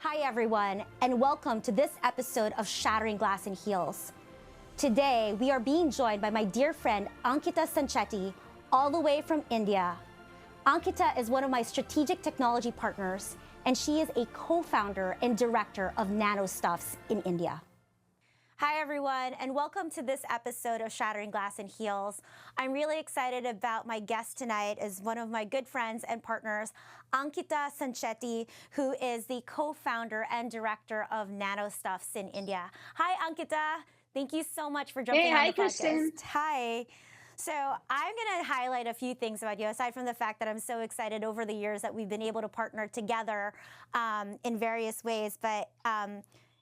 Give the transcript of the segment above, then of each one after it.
Hi, everyone, and welcome to this episode of Shattering Glass in Heels. Today, we are being joined by my dear friend Ankita Sancheti, all the way from India. Ankita is one of my strategic technology partners, and she is a co-founder and director of Nanostuffs in India. Hi, everyone, and welcome to this episode of Shattering Glass in Heels. I'm really excited about my guest tonight is one of my good friends and partners, Ankita Sancheti, who is the co-founder and director of Nanostuffs in India. Hi, Ankita. Thank you so much for jumping on the podcast. Christine. Hi. So I'm going to highlight a few things about you, aside from the fact that I'm so excited over the years that we've been able to partner together in various ways. But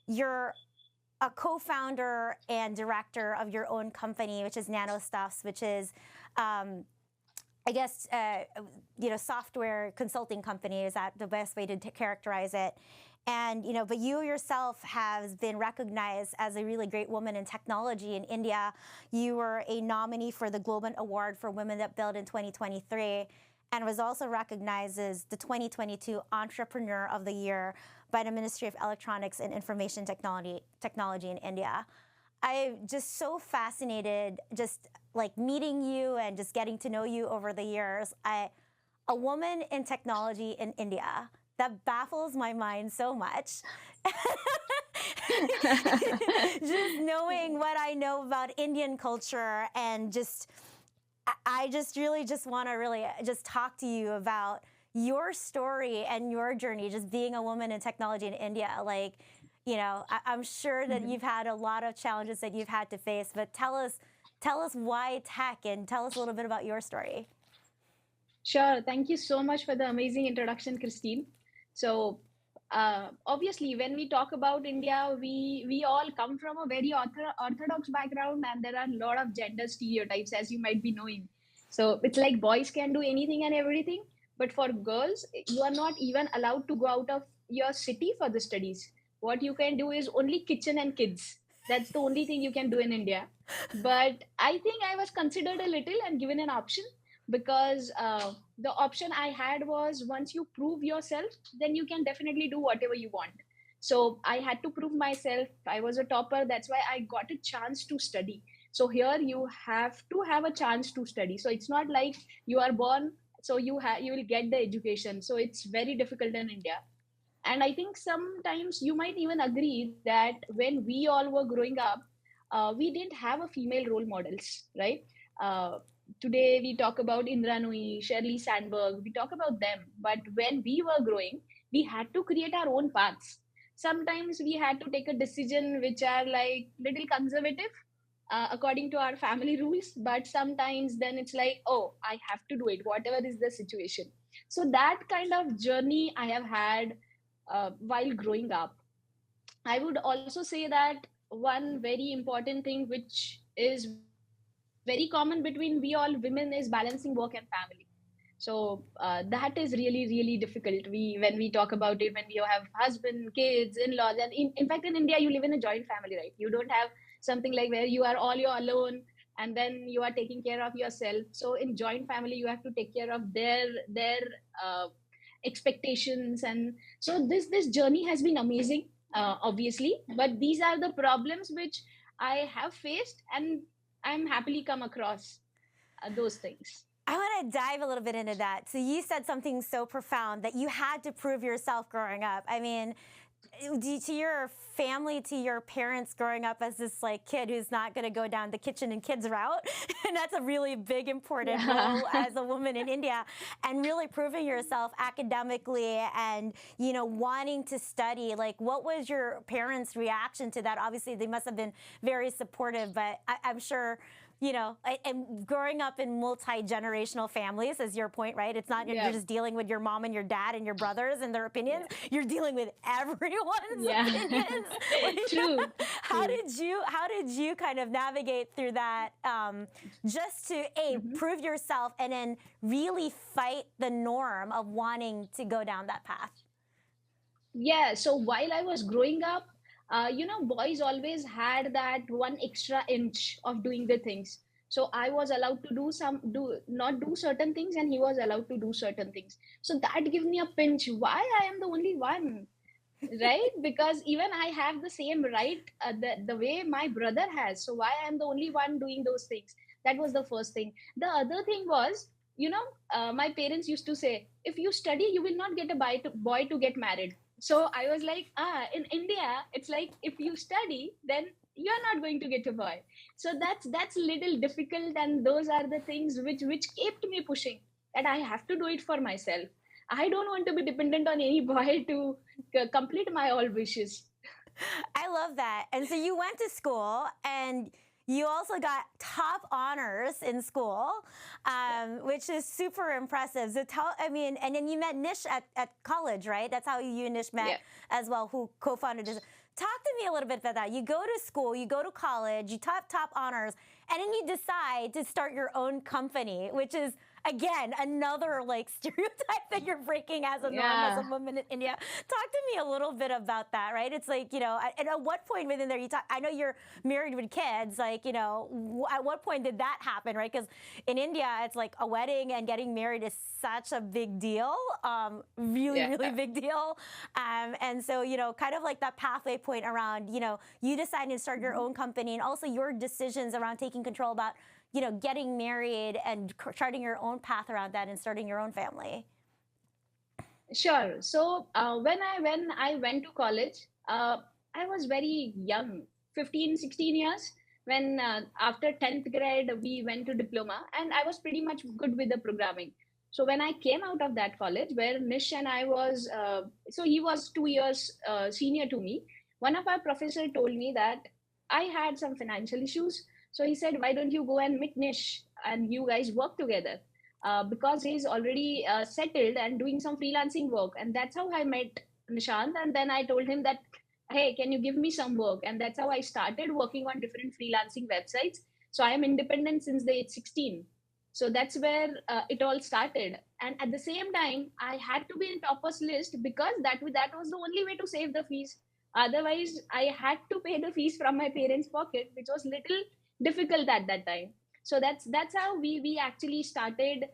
you're a co-founder and director of your own company, which is Nanostuffs, which is, software consulting company. Is that the best way to characterize it? And, but you yourself has been recognized as a really great woman in technology in India. You were a nominee for the Global Award for Women That Build in 2023, and was also recognized as the 2022 Entrepreneur of the Year by the Ministry of Electronics and Information Technology in India. I'm just so fascinated, just like meeting you and just getting to know you over the years. A woman in technology in India, that baffles my mind so much. Just knowing what I know about Indian culture, and I just really just want to really just talk to you about your story and your journey, just being a woman in technology in India. Like, I'm sure that you've had a lot of challenges that you've had to face, but tell us why tech, and tell us a little bit about your story. Sure. Thank you so much for the amazing introduction, Christine. So, obviously, when we talk about India, we all come from a very orthodox background, and there are a lot of gender stereotypes, as you might be knowing. So it's like boys can do anything and everything, but for girls, you are not even allowed to go out of your city for the studies. What you can do is only kitchen and kids. That's the only thing you can do in India. But I think I was considered a little and given an option, because the option I had was, once you prove yourself, then you can definitely do whatever you want. So I had to prove myself. I was a topper. That's why I got a chance to study. So here you have to have a chance to study. So it's not like you are born, so you will get the education. So it's very difficult in India. And I think sometimes you might even agree that when we all were growing up, we didn't have a female role models, right? Uh, Today we talk about Indra Nooyi, Shirley Sandberg, we talk about them. But when we were growing, we had to create our own paths. Sometimes we had to take a decision which are like little conservative, according to our family rules. But sometimes then it's like, oh, I have to do it, whatever is the situation. So that kind of journey I have had while growing up. I would also say that one very important thing which is very common between we all women is balancing work and family. So that is really difficult. When we talk about it, when we have husband, kids, in-laws, and in fact in India you live in a joint family, right? You don't have something like where you are all you're alone and then you are taking care of yourself. So in joint family you have to take care of their uh, expectations. And so this journey has been amazing, obviously, but these are the problems which I have faced, and I'm happily come across those things. I want to dive a little bit into that. So you said something so profound that you had to prove yourself growing up. I mean, to your family, to your parents growing up as this like kid who's not going to go down the kitchen and kids route, and that's a really big important role as a woman in India, and really proving yourself academically and wanting to study. Like, what was your parents' reaction to that? Obviously they must have been very supportive, but I'm sure and growing up in multi-generational families, is your point, right? It's not you're just dealing with your mom and your dad and your brothers and their opinions. You're dealing with everyone's opinions. True. How did you kind of navigate through that, just to prove yourself and then really fight the norm of wanting to go down that path? Yeah, so while I was growing up, boys always had that one extra inch of doing the things. So I was allowed to do not do certain things, and he was allowed to do certain things. So that gives me a pinch. Why I am the only one? right? Because even I have the same right, the way my brother has. So why I'm the only one doing those things? That was the first thing. The other thing was, my parents used to say, if you study, you will not get a boy to get married. So I was like, in India, it's like if you study, then you're not going to get a boy. So that's little difficult, and those are the things which kept me pushing, that I have to do it for myself. I don't want to be dependent on any boy to complete my all wishes. I love that. And so you went to school and you also got top honors in school, Yeah. which is super impressive. So and then you met Nish at college, right? That's how you and Nish met Yeah. as well, who co-founded this. Talk to me a little bit about that. You go to school, you go to college, you top honors, and then you decide to start your own company, which is again another like stereotype that you're breaking as a norm as a Yeah. woman in India. Talk to me a little bit about that, right? It's like, and at what point within there I know you're married with kids, like, at what point did that happen, right? Because in India it's like a wedding and getting married is such a big deal, really Yeah. really big deal. And so, kind of like that pathway point around, you deciding to start your Mhm. own company, and also your decisions around taking control about, getting married and charting your own path around that and starting your own family. Sure. So when I went to college, I was very young, 15, 16 years. When after 10th grade, we went to diploma, and I was pretty much good with the programming. So when I came out of that college, where Nish and I was, so he was 2 years senior to me. One of our professor told me that I had some financial issues. So he said, why don't you go and meet Nish and you guys work together? Because he's already settled and doing some freelancing work. And that's how I met Nishant. And then I told him that, hey, can you give me some work? And that's how I started working on different freelancing websites. So I am independent since the age 16. So that's where it all started. And at the same time, I had to be in toppers list because that was the only way to save the fees. Otherwise, I had to pay the fees from my parents' pocket, which was little difficult at that time. So that's how we actually started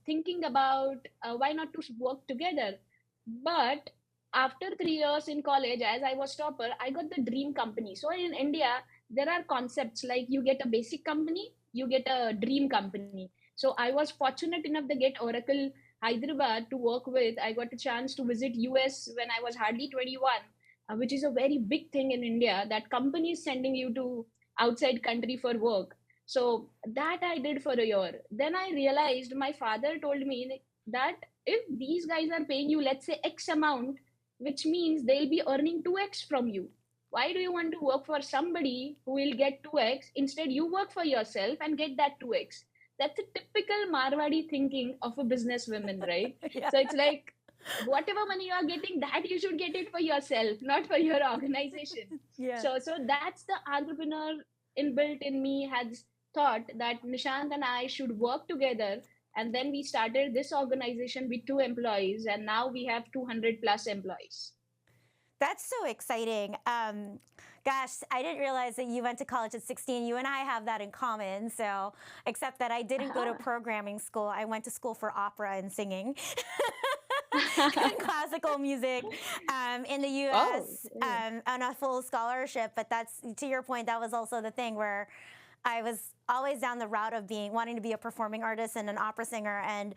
thinking about why not to work together. But after 3 years in college, as I was topper, I got the dream company. So in India, there are concepts like you get a basic company, you get a dream company. So I was fortunate enough to get Oracle Hyderabad to work with. I got a chance to visit US when I was hardly 21, which is a very big thing in India, that company is sending you to outside country for work. So that I did for a year. Then I realized, my father told me that if these guys are paying you, let's say X amount, which means they'll be earning 2x from you. Why do you want to work for somebody who will get 2x? Instead, you work for yourself and get that 2x. That's a typical Marwadi thinking of a businesswoman, right? Yeah. So it's like, whatever money you are getting, that you should get it for yourself, not for your organization. Yeah. So that's the entrepreneur inbuilt in me, has thought that Nishant and I should work together. And then we started this organization with 2 employees, and now we have 200 plus employees. That's so exciting. Gosh, I didn't realize that you went to college at 16. You and I have that in common. So, except that I didn't go to programming school. I went to school for opera and singing. And classical music in the Oh, US on a full scholarship. But that's, to your point, that was also the thing where I was always down the route of wanting to be a performing artist and an opera singer, and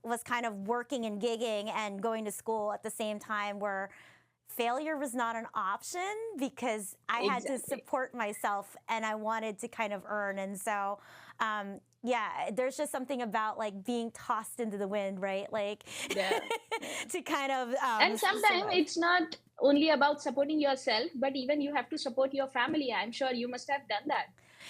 was kind of working and gigging and going to school at the same time, where failure was not an option because I had to exactly. support myself and I wanted to kind of earn. And so, yeah, there's just something about like being tossed into the wind, right? Like Yeah. Yeah. to kind of And sometimes survive. it's not only about supporting yourself, but even you have to support your family. I'm sure you must have done that.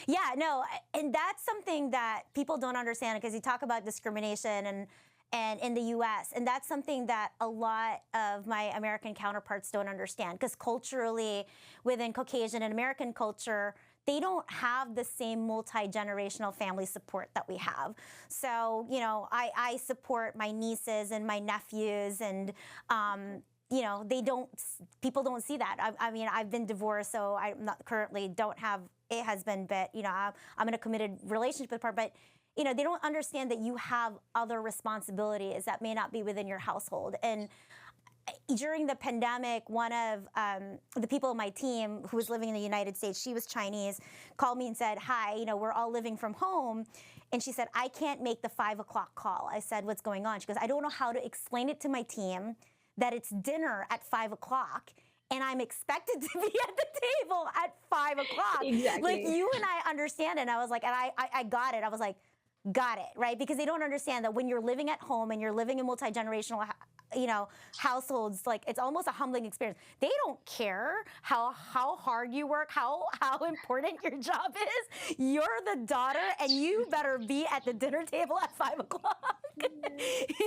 Yeah, no, and that's something that people don't understand, because you talk about discrimination and in the US, and that's something that a lot of my American counterparts don't understand, because culturally within Caucasian and American culture, they don't have the same multi-generational family support that we have. So, I support my nieces and my nephews, and they don't, people don't see that. I mean, I've been divorced, so I'm not currently don't have a husband, but I'm in a committed relationship with her. But they don't understand that you have other responsibilities that may not be within your household. And during the pandemic, one of the people on my team who was living in the United States, she was Chinese, called me and said, hi, we're all living from home. And she said, I can't make the 5 o'clock call. I said, what's going on? She goes, I don't know how to explain it to my team that it's dinner at 5 o'clock and I'm expected to be at the table at 5 o'clock. Exactly. Like, you and I understand it. And I was like, and I got it. I was like, got it, right? Because they don't understand that when you're living at home and you're living in multi-generational households, like, it's almost a humbling experience. They don't care how hard you work, how important your job is. You're the daughter, and you better be at the dinner table at 5 o'clock.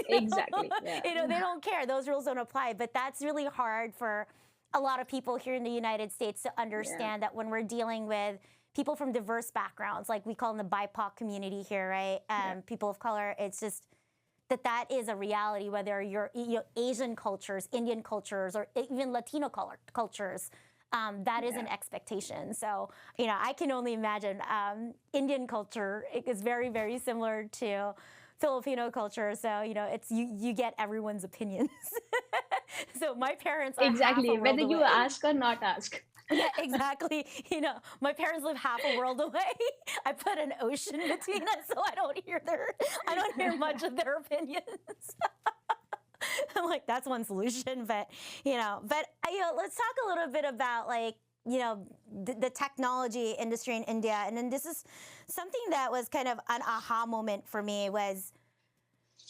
Exactly. Yeah. They don't care. Those rules don't apply. But that's really hard for a lot of people here in the United States to understand, that when we're dealing with people from diverse backgrounds, like we call them the BIPOC community here, right? People of color, it's just that is a reality, whether you're Asian cultures, Indian cultures, or even Latino cultures. That is an expectation. So, I can only imagine Indian culture is very, very similar to Filipino culture. So, it's you get everyone's opinions. So my parents are Exactly, half a world whether you away. ask or not ask. Yeah, exactly. My parents live half a world away. I put an ocean between us, so I don't hear much of their opinions. I'm like, that's one solution, but let's talk a little bit about the technology industry in India. And then this is something that was kind of an aha moment for me was,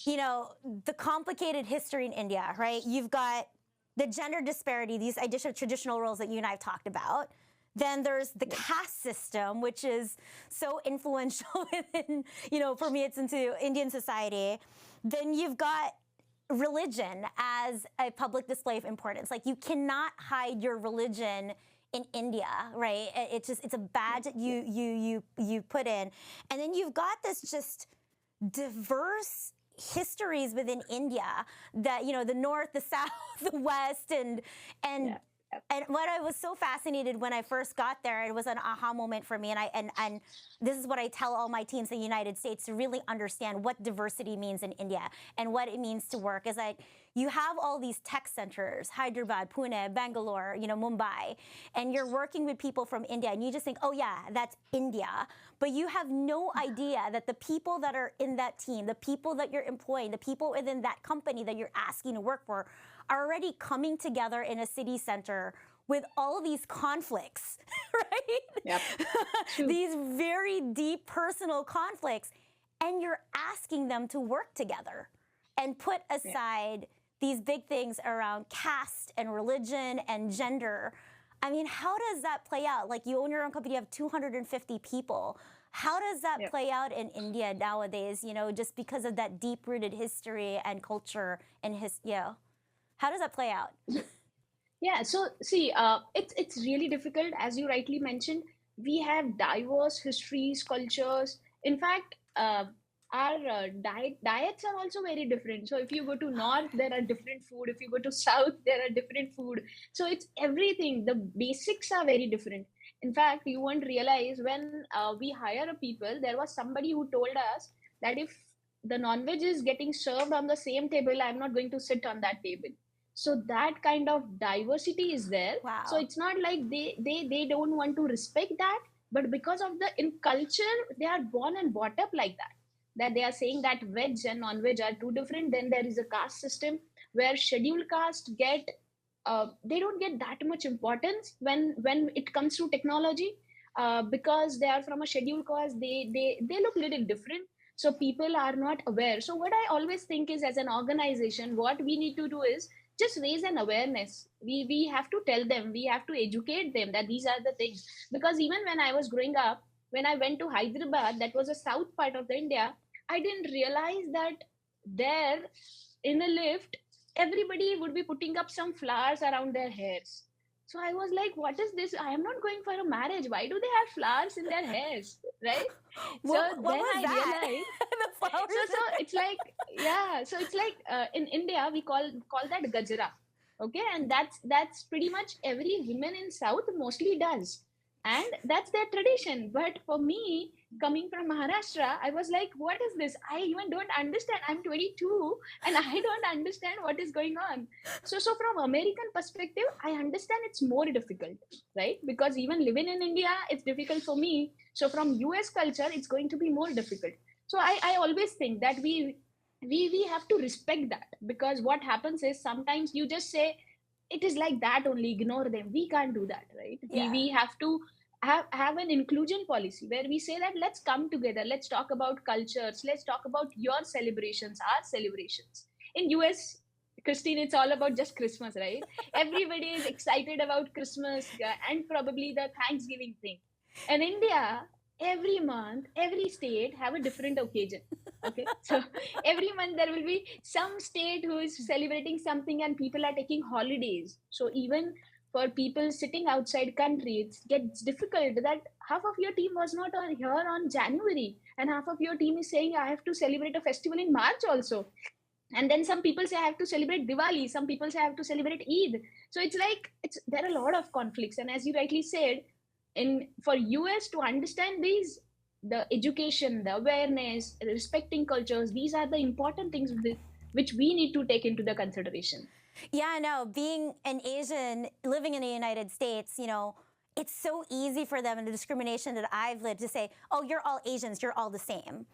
the complicated history in India, right? You've got the gender disparity, these additional traditional roles that you and I have talked about. Then there's the caste system, which is so influential within, for me, it's into Indian society. Then you've got religion as a public display of importance. Like, you cannot hide your religion in India, right? It's a badge that you put in. And then you've got this just diverse histories within India, that the north, the south, the west, and what I was so fascinated when I first got there, it was an aha moment for me, and this is what I tell all my teams in the United States to really understand what diversity means in India and what it means to work, is that you have all these tech centers, Hyderabad, Pune, Bangalore, Mumbai, and you're working with people from India, and you just think, oh yeah, that's India, but you have no idea that the people that are in that team, the people that you're employing, the people within that company that you're asking to work for, are already coming together in a city center with all these conflicts, right? Yep. These very deep personal conflicts, and you're asking them to work together and put aside these big things around caste and religion and gender. I mean, how does that play out? Like, you own your own company, you have 250 people. How does that play out in India nowadays, just because of that deep-rooted history and culture and how does that play out? Yeah, so see, it's really difficult. As you rightly mentioned, we have diverse histories, cultures. In fact, our diets are also very different. So if you go to north, there are different food. If you go to south, there are different food. So it's everything. The basics are very different. In fact, you won't realize when we hire a people, there was somebody who told us that if the non-veg is getting served on the same table, I'm not going to sit on that table. So that kind of diversity is there. Wow. So it's not like they don't want to respect that, but because of in culture, they are born and brought up like that they are saying that veg and non-veg are two different. Then there is a caste system where scheduled caste they don't get that much importance when it comes to technology, because they are from a scheduled caste. They look a little different. So people are not aware. So what I always think is, as an organization, what we need to do is just raise an awareness. We have to tell them, we have to educate them that these are the things. Because even when I was growing up, when I went to Hyderabad, that was a south part of the India, I didn't realize that there in a lift, everybody would be putting up some flowers around their hairs. So I was like, what is this? I am not going for a marriage. Why do they have flowers in their hairs? Right? What then was I that? realized The flowers. so it's like, so it's like in India we call that gajra. Okay, and that's pretty much every woman in south mostly does. and that's their tradition. But for me, coming from Maharashtra, I was like, what is this? I even don't understand. I'm 22 and I don't understand what is going on. So from American perspective, I understand it's more difficult, right? Because even living in India, it's difficult for me. So from US culture, it's going to be more difficult. So I always think that we have to respect that, because what happens is sometimes you just say it is like that only, ignore them. We can't do that, right? we Yeah. we have to have an inclusion policy where we say that let's come together, let's talk about cultures, let's talk about your celebrations, our celebrations. In US, Christine, it's all about just Christmas, right? Everybody is excited about Christmas, and probably the Thanksgiving thing. In India, every month, every state have a different occasion. Okay, so every month there will be some state who is celebrating something and people are taking holidays. So even for people sitting outside country, it gets difficult that half of your team was not on here on January, and half of your team is saying I have to celebrate a festival in March also. And then some people say I have to celebrate Diwali, some people say I have to celebrate Eid. So it's like it's there are a lot of conflicts. And as you rightly said, in for US to understand these, the education, the awareness, respecting cultures, these are the important things which we need to take into the consideration. Yeah, I know. Being an Asian living in the United States, you know, it's so easy for them in the discrimination that I've lived to say, oh, you're all Asians, you're all the same.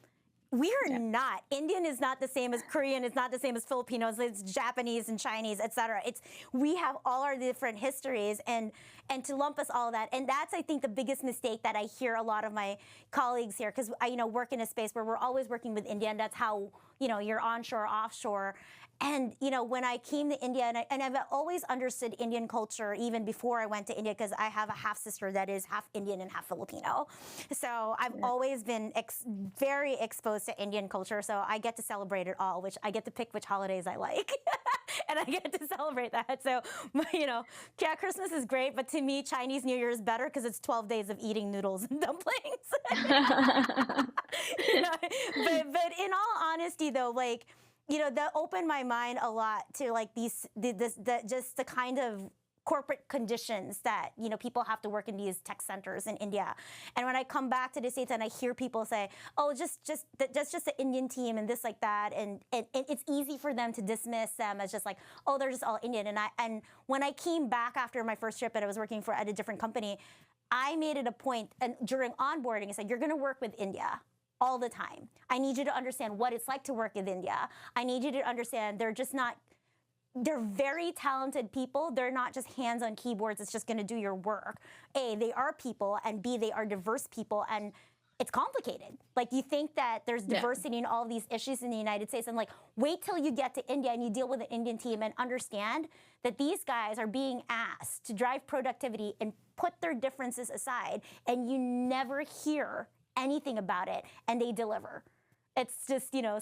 We are Yeah. not. Indian is not the same as Korean. It's not the same as Filipinos. It's Japanese and Chinese, etc. It's we have all our different histories, and to lump us all that, and that's I think the biggest mistake that I hear a lot of my colleagues here, because I work in a space where we're always working with India, and that's how you're onshore, offshore. And when I came to India, and I've always understood Indian culture even before I went to India, because I have a half sister that is half Indian and half Filipino. So I've always been very exposed to Indian culture. So I get to celebrate it all, which I get to pick which holidays I like. And I get to celebrate that. So, yeah, Christmas is great, but to me, Chinese New Year is better because it's 12 days of eating noodles and dumplings. But in all honesty, though, like, that opened my mind a lot to like just the kind of corporate conditions that people have to work in these tech centers in India. And when I come back to the States and I hear people say, oh, that's just the Indian team and this like that, and it's easy for them to dismiss them as just like, oh, they're just all Indian. And when I came back after my first trip and I was working at a different company, I made it a point, and during onboarding I said, you're going to work with India all the time. I need you to understand what it's like to work in India. I need you to understand they're very talented people. They're not just hands on keyboards. It's just going to do your work. A, they are people, and B, they are diverse people, and it's complicated. Like, you think that there's diversity in all these issues in the United States, and like, wait till you get to India and you deal with an Indian team and understand that these guys are being asked to drive productivity and put their differences aside, and you never hear anything about it, and they deliver. It's just, I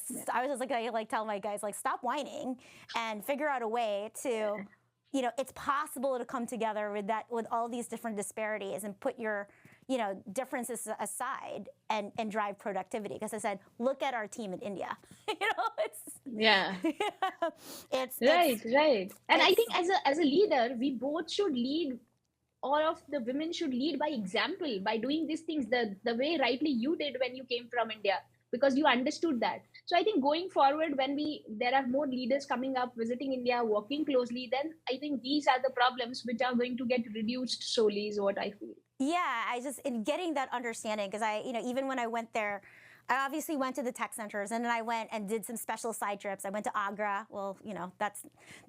was just like, I like tell my guys, like, stop whining and figure out a way to, it's possible to come together with all these different disparities and put your, differences aside and drive productivity. Because I said, look at our team in India. It's right. And I think as a leader, we both should lead. All of the women should lead by example, by doing these things the way rightly you did when you came from India, because you understood that. So I think going forward, when there are more leaders coming up, visiting India, working closely, then I think these are the problems which are going to get reduced slowly, is what I feel. Yeah, in getting that understanding, because even when I went there, I obviously went to the tech centers, and then I went and did some special side trips. I went to Agra. Well, that's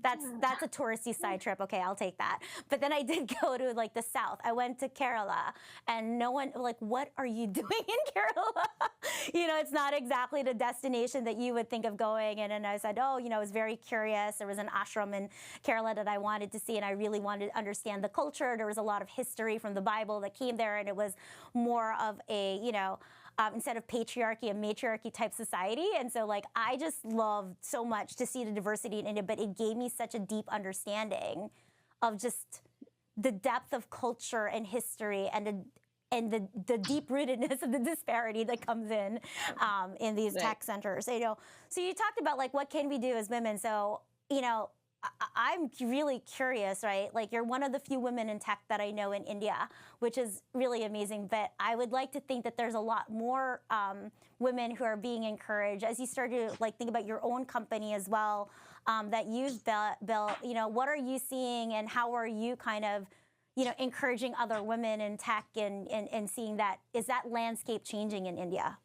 a touristy side trip. Okay, I'll take that. But then I did go to like the south. I went to Kerala, and no one like, what are you doing in Kerala? It's not exactly the destination that you would think of going. And then I said, oh, I was very curious. There was an ashram in Kerala that I wanted to see, and I really wanted to understand the culture. There was a lot of history from the Bible that came there, and it was more of a, instead of patriarchy, a matriarchy type society. And so like, I just loved so much to see the diversity in India, but it gave me such a deep understanding of just the depth of culture and history and the deep rootedness of the disparity that comes in these tech centers. So you talked about like, what can we do as women? So, I'm really curious, right? Like you're one of the few women in tech that I know in India, which is really amazing. But I would like to think that there's a lot more women who are being encouraged as you start to like think about your own company as well that you've built. You know, what are you seeing, and how are you kind of, you know, encouraging other women in tech and seeing that is that landscape changing in India?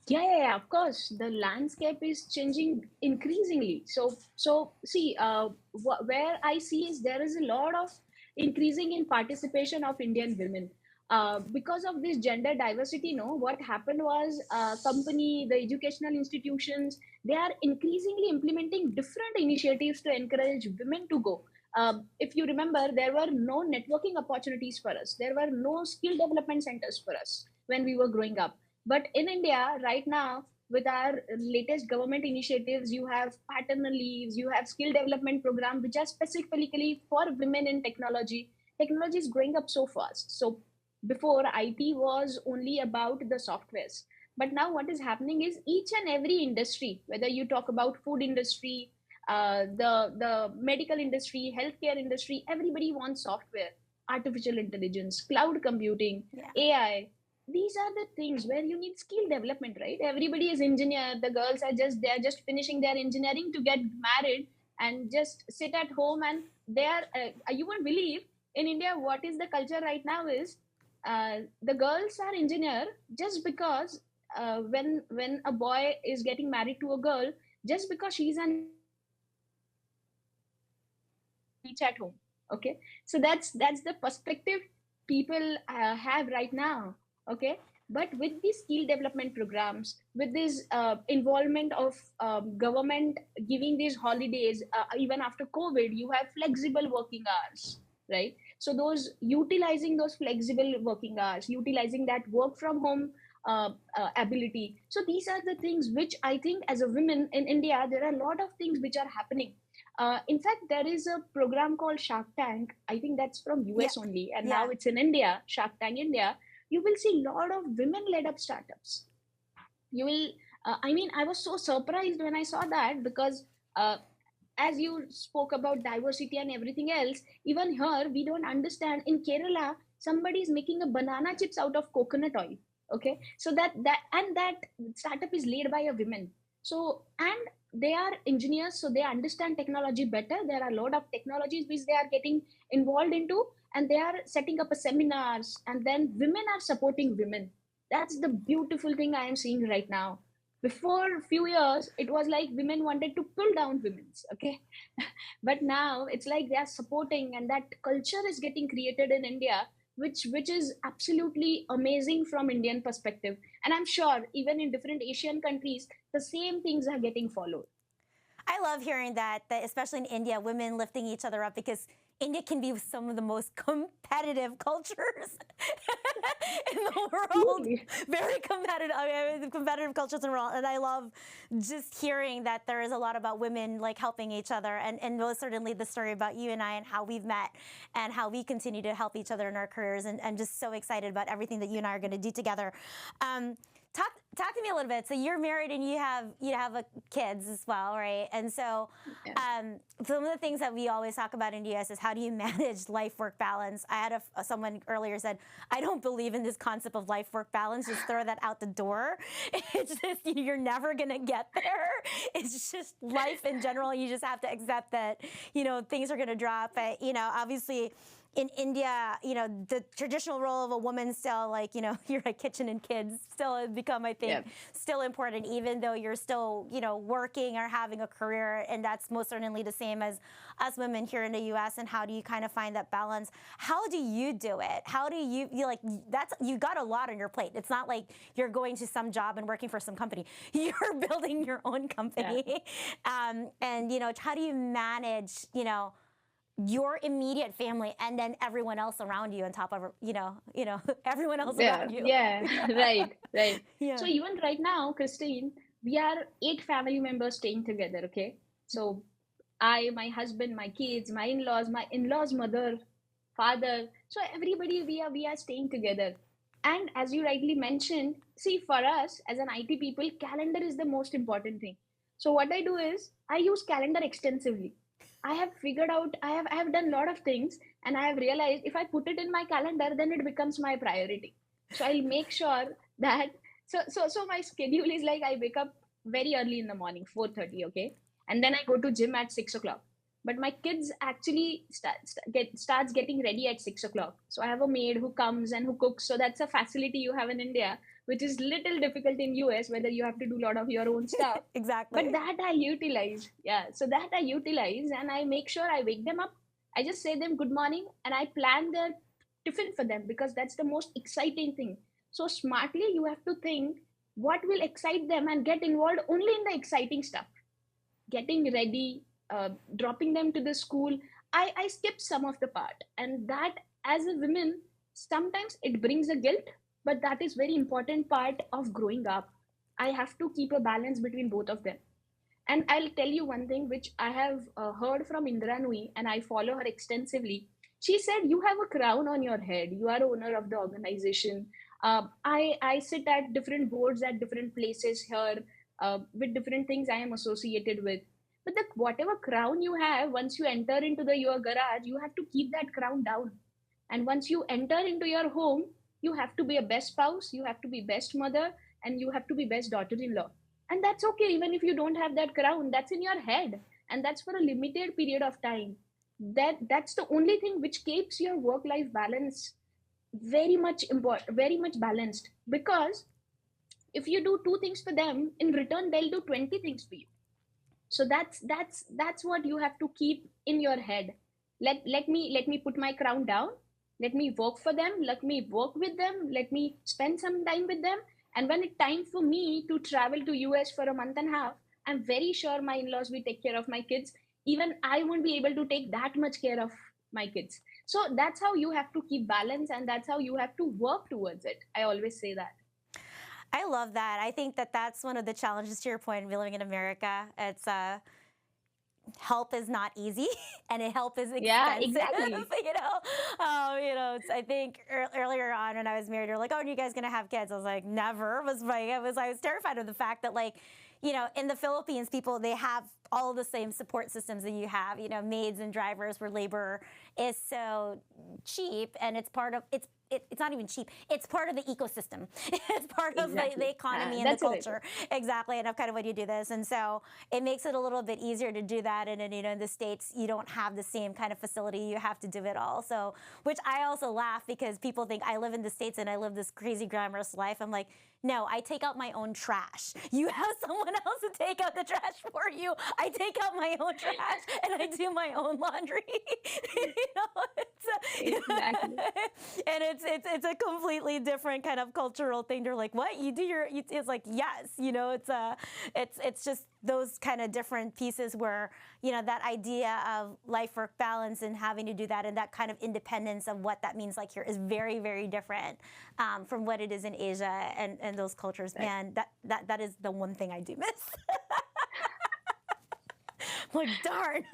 Yeah, of course. The landscape is changing increasingly. So see, where I see is there is a lot of increasing in participation of Indian women. Because of this gender diversity, no, what happened was company, the educational institutions, they are increasingly implementing different initiatives to encourage women to go. If you remember, there were no networking opportunities for us. There were no skill development centers for us when we were growing up, but in India, right now, with our latest government initiatives, you have paternal leaves, you have skill development program, which are specifically for women in technology. Technology is growing up so fast. So before, IT was only about the softwares. But now what is happening is each and every industry, whether you talk about food industry, the medical industry, healthcare industry, everybody wants software, artificial intelligence, cloud computing, Yeah. AI. These are the things where you need skill development, right? Everybody is engineer, the girls are just, they're just finishing their engineering to get married and just sit at home, and they are you won't believe, in India what is the culture right now is the girls are engineer just because when a boy is getting married to a girl, just because she's an teach at home. Okay, so that's the perspective people have right now. Okay, but with these skill development programs, with this involvement of government giving these holidays, even after COVID, you have flexible working hours, right? So those utilizing those flexible working hours, utilizing that work from home ability. So these are the things which I think as a woman in India, there are a lot of things which are happening. In fact, there is a program called Shark Tank. I think that's from Yeah. US only, and Yeah. now it's in India. Shark Tank India. You will see a lot of women-led up startups. You will. I mean, I was so surprised when I saw that because, as you spoke about diversity and everything else, even here we don't understand. In Kerala, somebody is making a banana chips out of coconut oil. Okay, so that startup is led by a woman. So and they are engineers, so they understand technology better. There are a lot of technologies which they are getting involved into, and they are setting up a seminars, and then women are supporting women. That's the beautiful thing I am seeing right now. Before a few years, it was like women wanted to pull down women's, okay? But now it's like they are supporting, and that culture is getting created in India, which is absolutely amazing from Indian perspective. And I'm sure even in different Asian countries, the same things are getting followed. I love hearing that especially in India, women lifting each other up because India can be some of the most competitive cultures in the world. Absolutely. Very competitive. I mean, competitive cultures in the world, and I love just hearing that there is a lot about women like helping each other, and most certainly the story about you and I and how we've met and how we continue to help each other in our careers, and just so excited about everything that you and I are going to do together. Talk to me a little bit. So you're married and you have kids as well, right? And so Yeah. some of the things that we always talk about in the US is how do you manage life-work balance. I had someone earlier said, I don't believe in this concept of life-work balance. Just throw that out the door. It's just, you're never going to get there. It's just life in general. You just have to accept that, things are going to drop. But, obviously, in India, the traditional role of a woman still, like, you're a kitchen and kids still has become, I think, still important, even though you're still, working or having a career. And that's most certainly the same as us women here in the US. And how do you kind of find that balance? How do you do it? How do you you've got a lot on your plate. It's not like you're going to some job and working for some company. You're building your own company. Yeah. And, how do you manage, your immediate family and then everyone else around you on top of everyone else around you. Right. Yeah. So even right now, Christine, we are 8 family members staying together. Okay, so I, my husband, my kids, my in-laws mother, father, so everybody, we are staying together. And as you rightly mentioned, see, for us as an IT people, calendar is the most important thing. So what I do is I use calendar extensively. I have figured out, I have done a lot of things, and I have realized if I put it in my calendar, then it becomes my priority. So I'll make sure that, so my schedule is like I wake up very early in the morning, 4:30, okay? And then I go to gym at 6 o'clock. But my kids actually starts getting ready at 6 o'clock. So I have a maid who comes and who cooks. So that's a facility you have in India, which is little difficult in US, whether you have to do a lot of your own stuff. But Exactly. that I utilize. Yeah. So that I utilize, and I make sure I wake them up. I just say them good morning, and I plan their tiffin for them, because that's the most exciting thing. So smartly, you have to think what will excite them and get involved only in the exciting stuff. Getting ready, dropping them to the school. I skip some of the part, and that, as a woman, sometimes it brings a guilt, but that is very important part of growing up. I have to keep a balance between both of them. And I'll tell you one thing which I have heard from Indra Nui, and I follow her extensively. She said, "You have a crown on your head. You are owner of the organization. I sit at different boards at different places here, with different things I am associated with. But whatever crown you have, once you enter into your garage, you have to keep that crown down. And once you enter into your home, you have to be a best spouse, you have to be best mother, and you have to be best daughter-in-law. And that's okay, even if you don't have that crown, that's in your head, and that's for a limited period of time. That's the only thing which keeps your work-life balance very much important, very much balanced. Because if you do two things for them, in return they'll do 20 things for you. So that's what you have to keep in your head. Let me put my crown down. Let me work for them. Let me work with them. Let me spend some time with them. And when it's time for me to travel to US for a month and a half, I'm very sure my in-laws will take care of my kids. Even I won't be able to take that much care of my kids. So that's how you have to keep balance, and that's how you have to work towards it. I always say that. I love that. I think that that's one of the challenges, to your point, of living in America. It's help is not easy, and help is Yeah, expensive. exactly. I think earlier on when I was married, you're like, "Oh, are you guys gonna have kids?" I was like, "Never." I was terrified of the fact that, like, in the Philippines, people, they have all of the same support systems that you have. Maids and drivers, where labor is so cheap, and it's not even cheap. It's part of the ecosystem. It's part of the Exactly. economy and the That's what I said. culture. Exactly. And of kind of when you do this. And so it makes it a little bit easier to do that. And then, in the States, you don't have the same kind of facility. You have to do it all. So, which I also laugh, because people think I live in the States and I live this crazy glamorous life. I'm like, no, I take out my own trash. You have someone else to take out the trash for you. I take out my own trash and I do my own laundry. Exactly. And it's a completely different kind of cultural thing. They're like, what, you do it's like, yes, it's just those kind of different pieces where, that idea of life work balance and having to do that, and that kind of independence of what that means like here, is very, very different from what it is in Asia and those cultures. Right. Man, that is the one thing I do miss. Like, darn.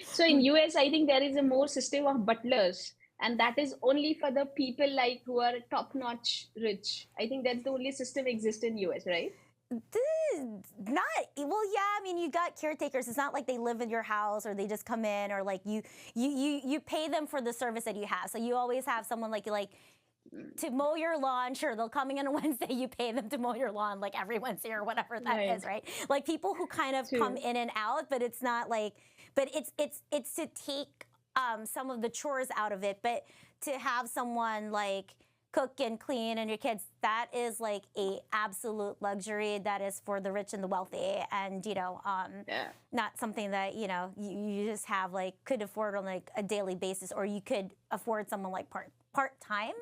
So in US, I think there is a more system of butlers, and that is only for the people like who are top-notch rich. I think that's the only system exists in US, right? Not well, yeah. I mean, you got caretakers. It's not like they live in your house or they just come in, or like you pay them for the service that you have. So you always have someone like to mow your lawn. Sure, they'll come in on a Wednesday. You pay them to mow your lawn like every Wednesday or whatever that Right. is, right? Like people who kind of come True. in and out, but it's not like. But it's to take some of the chores out of it, but to have someone like cook and clean and your kids, that is like a absolute luxury that is for the rich and the wealthy. And Yeah. not something that you just have like could afford on like a daily basis, or you could afford someone like part time.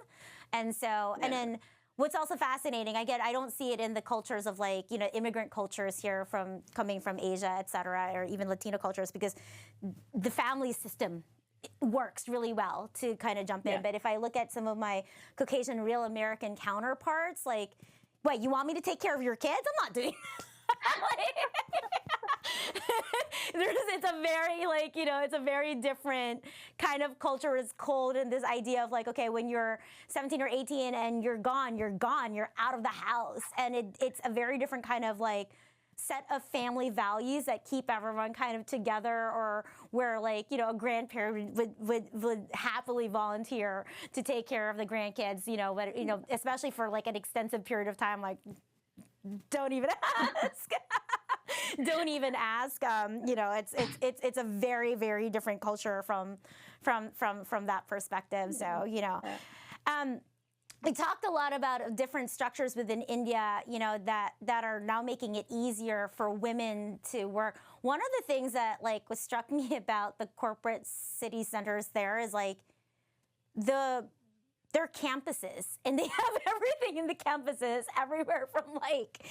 And so, and Yeah. then what's also fascinating, I don't see it in the cultures of like immigrant cultures here, from coming from Asia, et cetera, or even Latino cultures, because the family system works really well to kind of jump in. Yeah. But if I look at some of my Caucasian real American counterparts, like, wait, you want me to take care of your kids? I'm not doing it's a very it's a very different kind of culture. It's cold, and this idea of like, okay, when you're 17 or 18 and you're gone, you're out of the house. And it's a very different kind of like set of family values that keep everyone kind of together, or where like, you know, a grandparent would happily volunteer to take care of the grandkids, you know, but, you know, especially for like an extensive period of time, like don't even ask. Don't even ask. You know, it's a very, very different culture from that perspective. So, you know, we talked a lot about different structures within India, you know, that are now making it easier for women to work. One of the things that like was struck me about the corporate city centers there is like they're campuses, and they have everything in the campuses everywhere, from like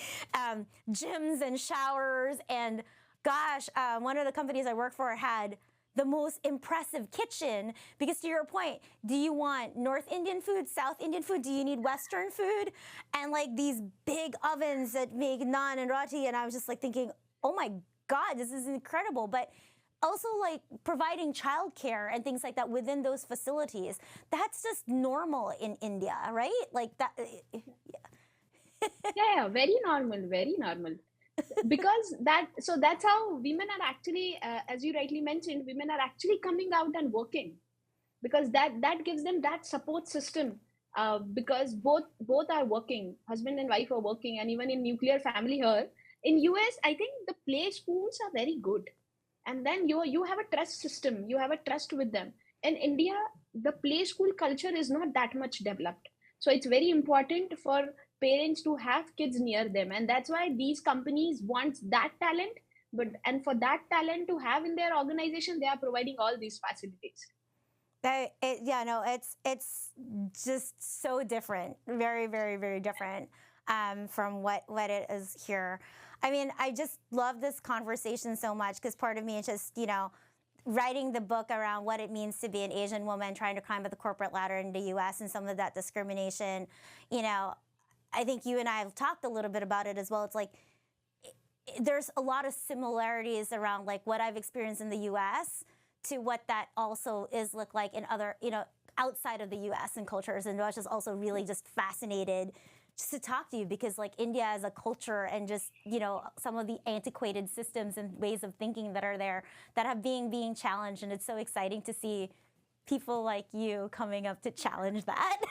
gyms and showers. And gosh, one of the companies I worked for had the most impressive kitchen, because to your point, do you want North Indian food, South Indian food? Do you need Western food? And like these big ovens that make naan and roti. And I was just like thinking, oh my God, this is incredible. But also like providing childcare and things like that within those facilities. That's just normal in India, right? Like that. Yeah, very normal, very normal. Because that's how women are actually, as you rightly mentioned, women are actually coming out and working, because that gives them that support system. Because both are working, husband and wife are working, and even in nuclear family here in US, I think the play schools are very good, and then you have a trust system, you have a trust with them. In India, the play school culture is not that much developed, so it's very important for parents to have kids near them, and that's why these companies want that talent. And for that talent to have in their organization, they are providing all these facilities. Yeah, no, it's just so different, very, very, very different from what it is here. I mean, I just love this conversation so much, because part of me is just, you know, writing the book around what it means to be an Asian woman trying to climb up the corporate ladder in the U.S. and some of that discrimination. You know, I think you and I have talked a little bit about it as well. It's like there's a lot of similarities around like what I've experienced in the U.S. to what that also is look like in other, you know, outside of the U.S. and cultures. And I was just also really just fascinated just to talk to you, because like India as a culture, and just, you know, some of the antiquated systems and ways of thinking that are there that have being challenged. And it's so exciting to see people like you coming up to challenge that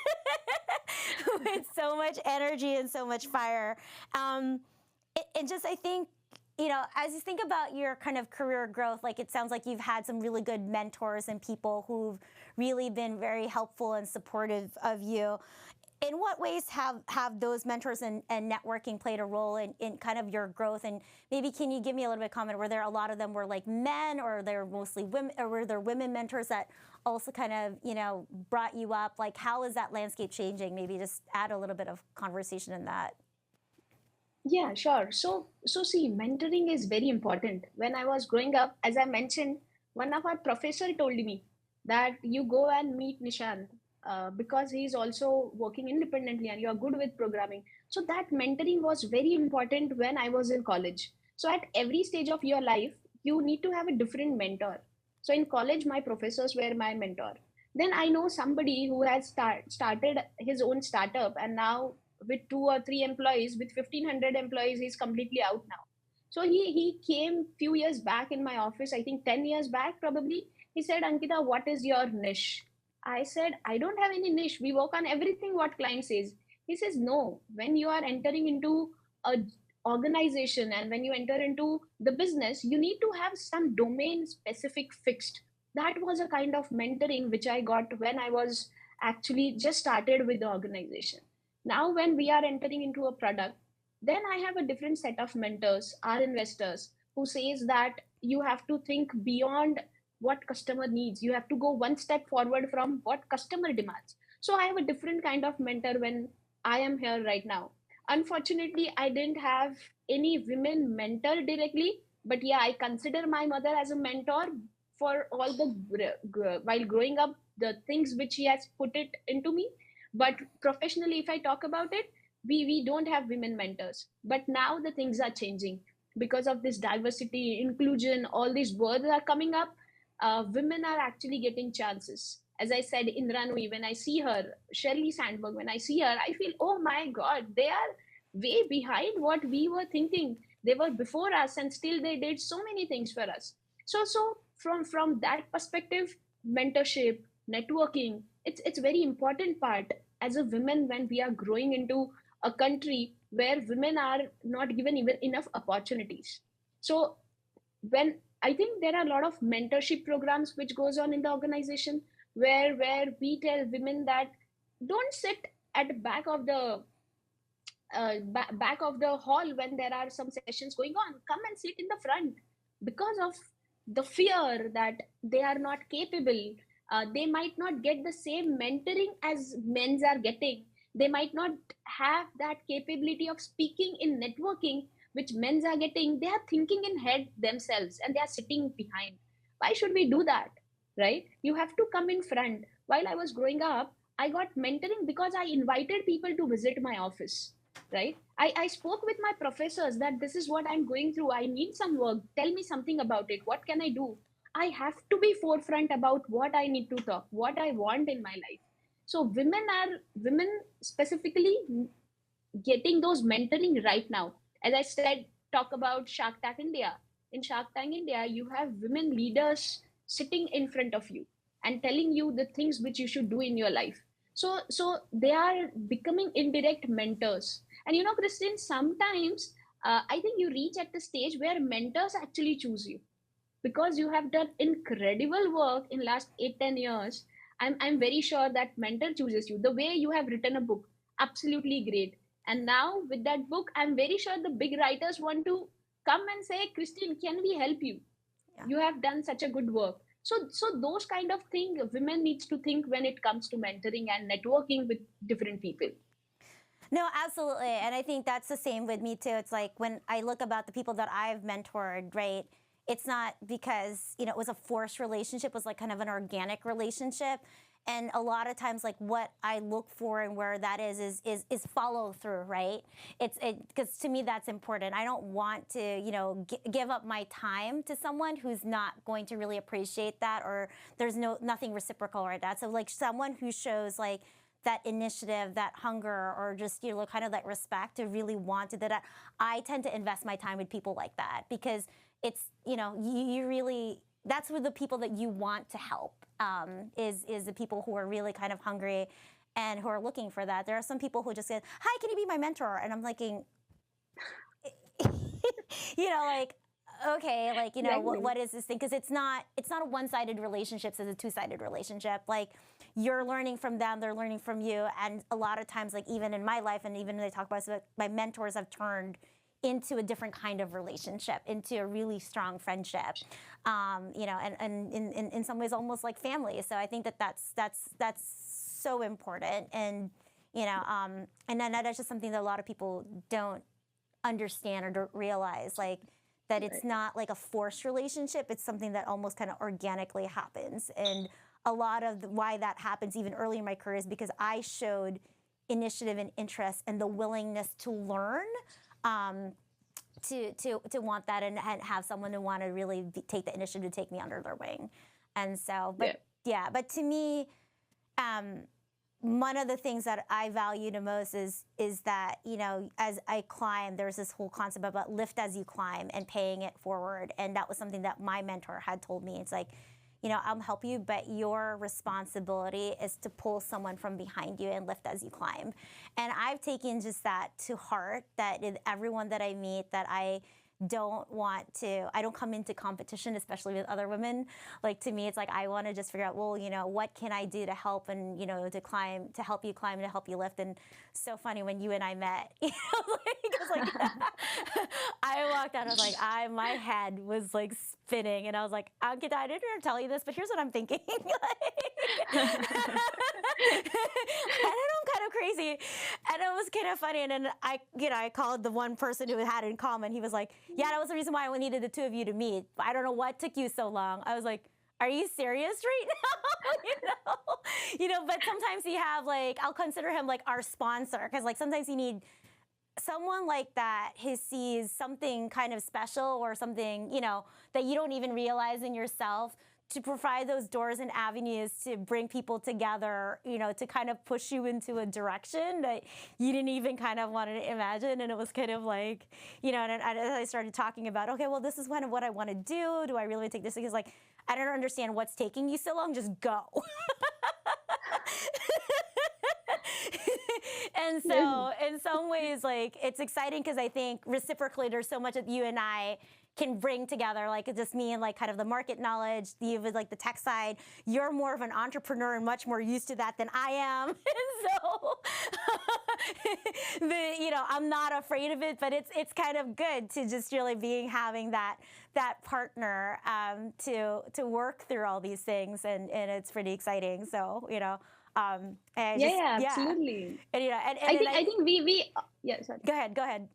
with so much energy and so much fire. And just, I think, you know, as you think about your kind of career growth, like it sounds like you've had some really good mentors and people who've really been very helpful and supportive of you. In what ways have those mentors and networking played a role in kind of your growth? And maybe can you give me a little bit of comment? Were there a lot of them were like men, or they're mostly women, or were there women mentors that also kind of, you know, brought you up? Like, how is that landscape changing? Maybe just add a little bit of conversation in that. Yeah, sure. So see, mentoring is very important. When I was growing up, as I mentioned, one of our professor told me that you go and meet Nishant, because he's also working independently and you're good with programming. So that mentoring was very important when I was in college. So at every stage of your life, you need to have a different mentor. So in college, my professors were my mentor. Then I know somebody who has started his own startup, and now with 2 or 3 employees, with 1,500 employees, he's completely out now. So he came few years back in my office, I think 10 years back probably. He said, Ankita, what is your niche? I said, I don't have any niche. We work on everything what client says. He says, no, when you are entering into a organization and when you enter into the business, you need to have some domain specific fixed. That was a kind of mentoring which I got when I was actually just started with the organization. Now, when we are entering into a product, then I have a different set of mentors, our investors, who says that you have to think beyond what customer needs. You have to go one step forward from what customer demands. So I have a different kind of mentor when I am here right now. Unfortunately, I didn't have any women mentor directly, but yeah, I consider my mother as a mentor for all the while growing up, the things which she has put it into me. But professionally, if I talk about it, we don't have women mentors. But now the things are changing because of this diversity, inclusion, all these words are coming up. Women are actually getting chances. As I said, Indra Nooyi, when I see her, Shirley Sandberg, when I see her, I feel, oh my God, they are way behind what we were thinking. They were before us, and still they did so many things for us. So from that perspective, mentorship, networking, it's very important part as a woman when we are growing into a country where women are not given even enough opportunities. So when I think there are a lot of mentorship programs which goes on in the organization, where we tell women that don't sit at the back of the back of the hall when there are some sessions going on. Come and sit in the front, because of the fear that they are not capable. They might not get the same mentoring as men's are getting. They might not have that capability of speaking in networking which men's are getting. They are thinking in head themselves and they are sitting behind. Why should we do that? Right? You have to come in front. While I was growing up, I got mentoring because I invited people to visit my office. Right? I spoke with my professors that this is what I'm going through. I need some work. Tell me something about it. What can I do? I have to be forefront about what I need to talk, what I want in my life. So women specifically getting those mentoring right now. As I said, talk about Shark Tank India. In Shark Tank India, you have women leaders sitting in front of you and telling you the things which you should do in your life. So they are becoming indirect mentors. And Christine, sometimes I think you reach at the stage where mentors actually choose you because you have done incredible work in last 8-10 years. I'm very sure that mentor chooses you. The way you have written a book, absolutely great. And now with that book, I'm very sure the big writers want to come and say, Christine, can we help you? Yeah. You have done such a good work. So those kind of thing women needs to think when it comes to mentoring and networking with different people. No, absolutely. And I think that's the same with me too. It's like when I look about the people that I've mentored, right? It's not because, it was a forced relationship, it was like kind of an organic relationship. And a lot of times, like what I look for and where that is follow through, right? It's because to me that's important. I don't want to, give up my time to someone who's not going to really appreciate that, or there's nothing reciprocal right that. So like someone who shows like that initiative, that hunger, or just kind of that respect to really want to that. I tend to invest my time with people like that because it's you really, that's with the people that you want to help, is the people who are really kind of hungry and who are looking for that. There are some people who just say, "Hi, can you be my mentor?" And I'm like, like, okay, like, Exactly. what is this thing? Because it's not a one-sided relationship, it's a two-sided relationship. Like, you're learning from them, they're learning from you. And a lot of times, like even in my life, and even when I talk about it, my mentors have turned into a different kind of relationship, into a really strong friendship, and in some ways almost like family. So I think that's so important. And and then that's just something that a lot of people don't understand or don't realize, like that it's not like a forced relationship. It's something that almost kind of organically happens. And a lot of why that happens even early in my career is because I showed initiative and interest and the willingness to learn, to want that and have someone to want to really take the initiative to take me under their wing. And so, but but to me, one of the things that I value the most is that, as I climb, there's this whole concept about lift as you climb and paying it forward. And that was something that my mentor had told me. It's like, I'll help you, but your responsibility is to pull someone from behind you and lift as you climb. And I've taken just that to heart, that in everyone that I meet, that I don't come into competition, especially with other women. Like, to me, it's like, I want to just figure out, well, what can I do to help and, to help you climb and to help you lift. And so funny when you and I met, I walked out, I was like, my head was like spinning, and I was like, Ankita, I didn't tell you this, but here's what I'm thinking. I don't know, I'm kind of crazy. And it was kind of funny. And then I called the one person who had it in common. He was like, yeah, that was the reason why I needed the two of you to meet. I don't know what took you so long. I was like, are you serious right now? But sometimes you have like, I'll consider him like our sponsor, because like sometimes you need someone like that who sees something kind of special or something, that you don't even realize in yourself, to provide those doors and avenues to bring people together, to kind of push you into a direction that you didn't even kind of want to imagine. And it was kind of like, and as I started talking about, okay, well, this is kind of what I want to do. Do I really take this? Because like, I don't understand what's taking you so long. Just go. And so in some ways, like, it's exciting because I think reciprocally there's so much that you and I can bring together, like just me and like kind of the market knowledge, you with like the tech side. You're more of an entrepreneur and much more used to that than I am. And so I'm not afraid of it, but it's kind of good to just really having that partner to work through all these things, and it's pretty exciting. So absolutely. And I think we sorry. Go ahead.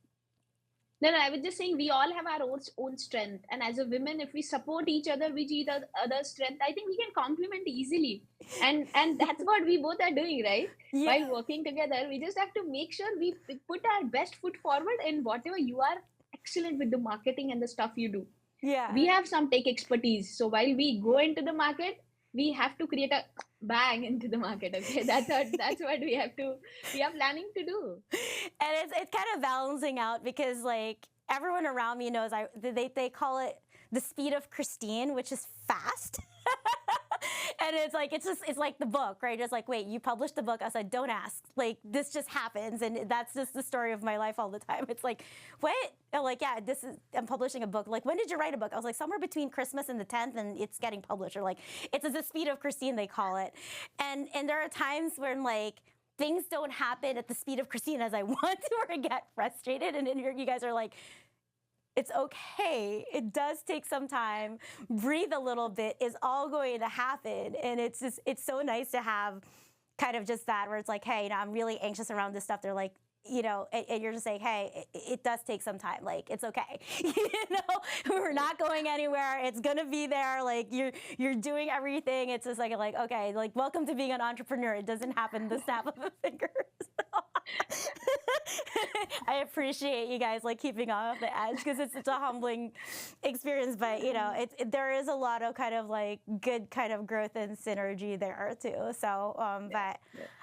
No, I was just saying we all have our own strength, and as a women, if we support each other with each other's strength, I think we can complement easily, and that's what we both are doing, right? Yeah. While working together, we just have to make sure we put our best foot forward in whatever. You are excellent with the marketing and the stuff you do. Yeah. We have some tech expertise, so while we go into the market, we have to create a bang into the market. Okay, that's what we are planning to do. And it's kind of balancing out, because like everyone around me knows they call it the speed of Christine, which is fast. And it's like the book, right? It's like, wait, you published the book. I said, don't ask. Like, this just happens. And that's just the story of my life all the time. It's like, what? I'm like, yeah, I'm publishing a book. Like, when did you write a book? I was like, somewhere between Christmas and the 10th, and it's getting published. Or like, it's the speed of Christine, they call it. And there are times when like, things don't happen at the speed of Christine as I want to, or I get frustrated. And then you guys are like, it's okay. It does take some time. Breathe a little bit. Is all going to happen. And it's so nice to have kind of just that, where it's like, hey, I'm really anxious around this stuff. They're like, and you're just saying, hey, it does take some time. Like, it's okay. We're not going anywhere. It's gonna be there. Like, you're doing everything. It's just like, okay, like, welcome to being an entrepreneur. It doesn't happen the snap of a finger. I appreciate you guys like keeping off the edge, because it's such a humbling experience. But there is a lot of kind of like good kind of growth and synergy there too. So, but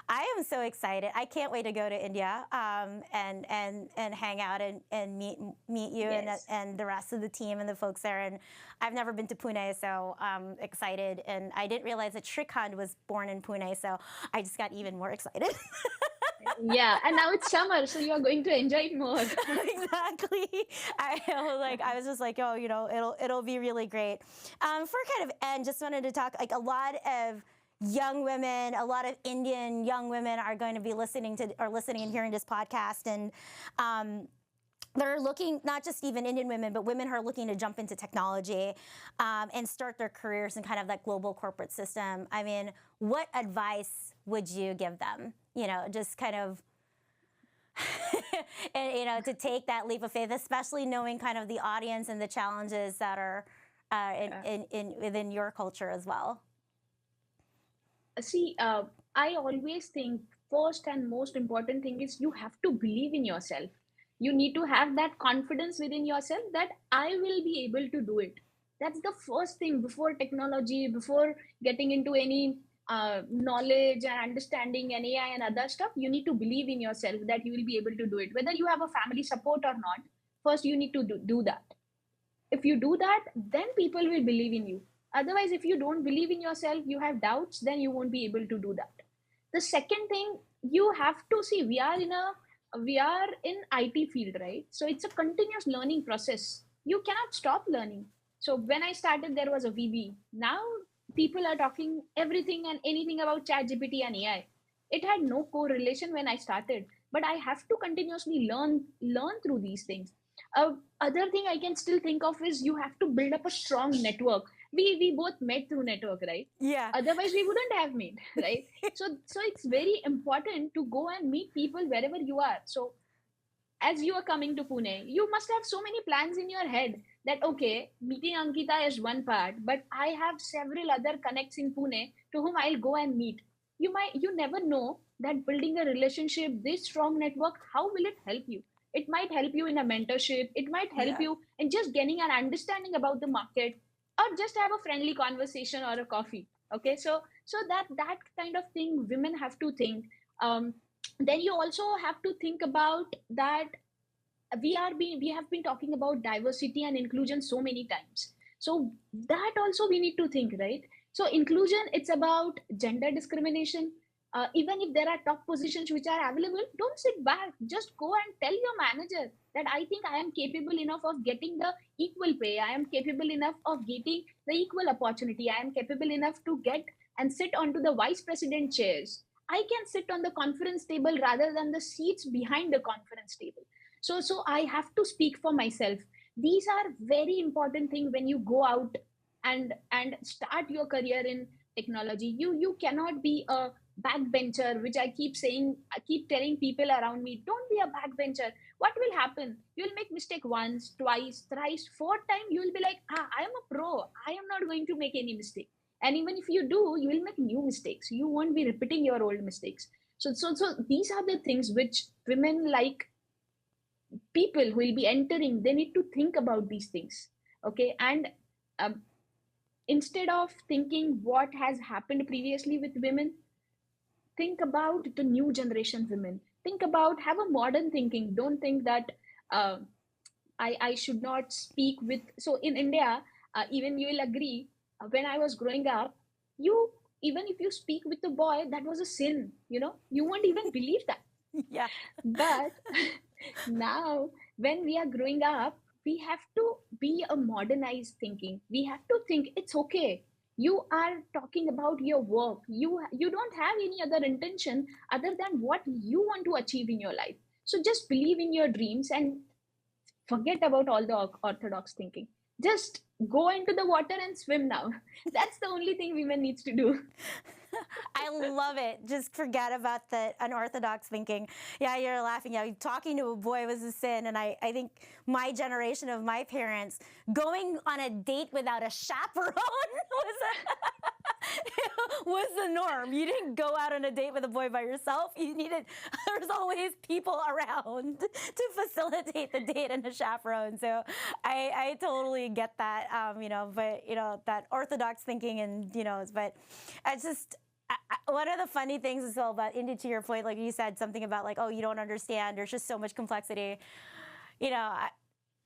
I am so excited. I can't wait to go to India and hang out and meet you. Yes. and the rest of the team and the folks there. And I've never been to Pune, so I'm excited. And I didn't realize that Shrikant was born in Pune, so I just got even more excited. Yeah, and now it's summer, so you're going to enjoy it more. Exactly. I was just like, it'll be really great. For kind of end, just wanted to talk, like, a lot of young women, a lot of Indian young women are going to be listening and hearing this podcast, and they're looking, not just even Indian women, but women who are looking to jump into technology and start their careers in kind of that global corporate system. I mean, what advice would you give them? Just kind of, and, to take that leap of faith, especially knowing kind of the audience and the challenges that are within your culture as well. See, I always think first and most important thing is you have to believe in yourself. You need to have that confidence within yourself that I will be able to do it. That's the first thing before technology, before getting into any knowledge and understanding and AI and other stuff. You need to believe in yourself that you will be able to do it. Whether you have a family support or not, first you need to do that. If you do that, then people will believe in you. Otherwise, if you don't believe in yourself, you have doubts, then you won't be able to do that. The second thing, you have to see, we are in IT field, right? So it's a continuous learning process. You cannot stop learning. So when I started, there was a VB. Now people are talking everything and anything about ChatGPT and AI. It had no correlation when I started, but I have to continuously learn through these things. Other thing I can still think of is you have to build up a strong network. We both met through network, right? Yeah. Otherwise we wouldn't have met, right? So it's very important to go and meet people wherever you are. So as you are coming to Pune, you must have so many plans in your head that, okay, meeting Ankita is one part, but I have several other connects in Pune to whom I'll go and meet. You never know that building a relationship, this strong network, how will it help you? It might help you in a mentorship. It might help you in just getting an understanding about the market. or just have a friendly conversation or a coffee. Okay, so that kind of thing women have to think. um, then you also have to think about that we have been talking about diversity and inclusion so many times, so that also we need to think, right? So inclusion, it's about gender discrimination. Even if there are top positions which are available, don't sit back, just go and tell your manager that I think I am capable enough of getting the equal pay, I am capable enough of getting the equal opportunity, I am capable enough to get and sit onto the vice president chairs, I can sit on the conference table rather than the seats behind the conference table. So I have to speak for myself. These are very important thing when you go out and start your career in technology. You cannot be a backbencher, which I keep saying, I keep telling people around me, don't be a backbencher. What will happen? You'll make mistake once, twice, thrice, fourth time, you will be like, I am a pro, I am not going to make any mistake. And even if you do, you will make new mistakes, you won't be repeating your old mistakes. So these are the things which women, like people who will be entering, they need to think about these things. Okay, and um, instead of thinking what has happened previously with women, think about the new generation women, think about, have a modern thinking. Don't think that uh, I should not speak with. So in India, even you will agree, when I was growing up, you, even if you speak with a boy, that was a sin, you won't even believe that. Yeah. But now, when we are growing up, we have to be a modernized thinking. We have to think it's okay. You are talking about your work. You don't have any other intention other than what you want to achieve in your life. So just believe in your dreams and forget about all the orthodox thinking. Just go into the water and swim now. That's the only thing women needs to do. I love it. Just forget about the unorthodox thinking. Yeah, you're laughing. Yeah, talking to a boy was a sin. And I think my generation of my parents, going on a date without a chaperone was the norm. You didn't go out on a date with a boy by yourself. You needed, there was always people around to facilitate the date and a chaperone. So I totally get that, but, that orthodox thinking and, but I just, one of the funny things as well about India, to your point, like you said something about like, oh, you don't understand. There's just so much complexity.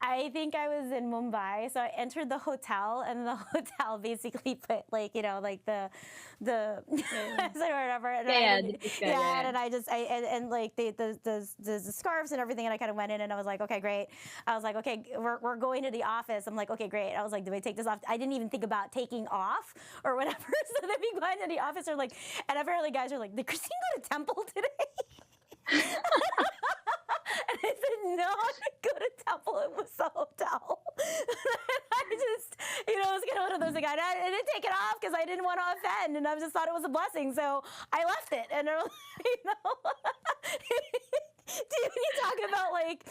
I think I was in Mumbai, so I entered the hotel, and the hotel basically put like like the or whatever, and and I just and like the scarves and everything, and I kind of went in, and I was like, okay, great. I was like, okay, we're going to the office. I'm like, okay, great. I was like, do I take this off? I didn't even think about taking off or whatever. So then we go into the office, are like, and apparently guys are like, did Christine go to temple today? And I said, no, I didn't go to temple. It was the hotel. I just, it was kind of one of those, like, I didn't take it off because I didn't want to offend, and I just thought it was a blessing, so I left it. And, when you talk about, like,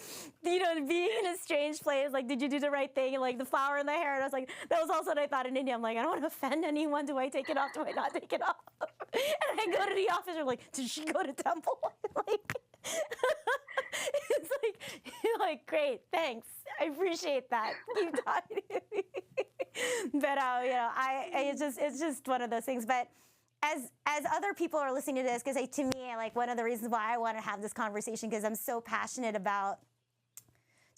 being in a strange place, like, did you do the right thing? And, like, the flower in the hair, and I was like, that was also what I thought in India. I'm like, I don't want to offend anyone. Do I take it off? Do I not take it off? And I go to the office, they're like, did she go to temple? Like, it's like, you're like, great, thanks, I appreciate that. Keep talking to me. But it's just one of those things. But as other people are listening to this, because to me, like, one of the reasons why I want to have this conversation, because I'm so passionate about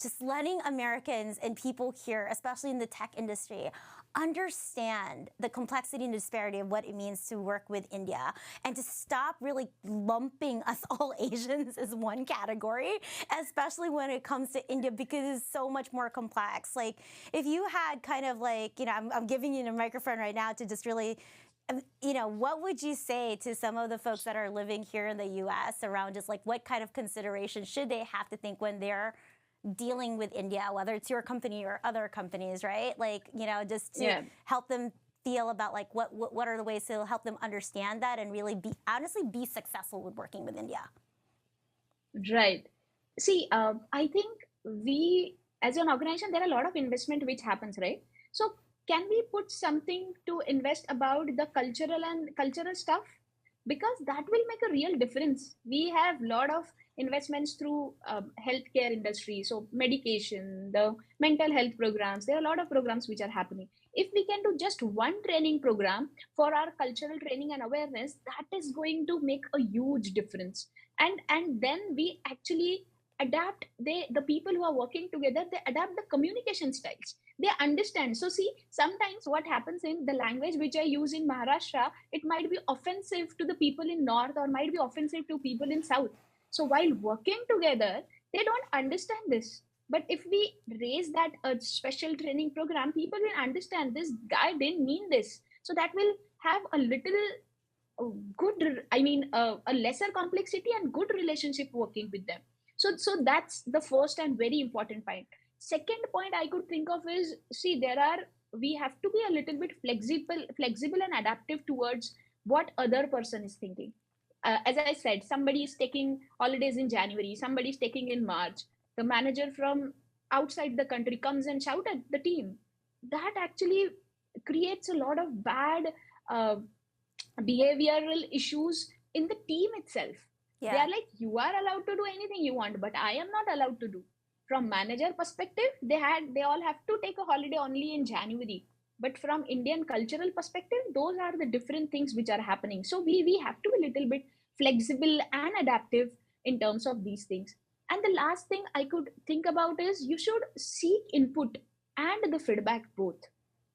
just letting Americans and people here, especially in the tech industry, understand the complexity and disparity of what it means to work with India, and to stop really lumping us all Asians as one category, especially when it comes to India, because it's so much more complex. Like, if you had kind of like, I'm giving you a microphone right now to just really, what would you say to some of the folks that are living here in the U.S. around just like what kind of considerations should they have to think when they're dealing with India, whether it's your company or other companies, right? Like, just to help them feel about like what are the ways to help them understand that and really honestly be successful with working with India. Right. See, I think we, as an organization, there are a lot of investment which happens, right? So can we put something to invest about the cultural stuff? Because that will make a real difference. We have a lot of investments through healthcare industry, so medication, the mental health programs. There are a lot of programs which are happening. If we can do just one training program for our cultural training and awareness, that is going to make a huge difference. And then we actually adapt, the people who are working together, they adapt the communication styles, they understand. So see, sometimes what happens in the language which I use in Maharashtra, it might be offensive to the people in north or might be offensive to people in south. So while working together, they don't understand this. But if we raise that a special training program, people will understand this guy didn't mean this. So that will have a little good, I mean, a lesser complexity and good relationship working with them. So that's the first and very important point. Second point I could think of is, see, we have to be a little bit flexible and adaptive towards what other person is thinking. As I said, somebody is taking holidays in January, somebody is taking in March. The manager from outside the country comes and shout at the team. That actually creates a lot of bad uh, behavioral issues in the team itself. They are like, you are allowed to do anything you want, but I am not allowed to do. From manager perspective, they all have to take a holiday only in January. But from Indian cultural perspective, those are the different things which are happening. So we have to be a little bit flexible and adaptive in terms of these things. And the last thing I could think about is, you should seek input and the feedback both,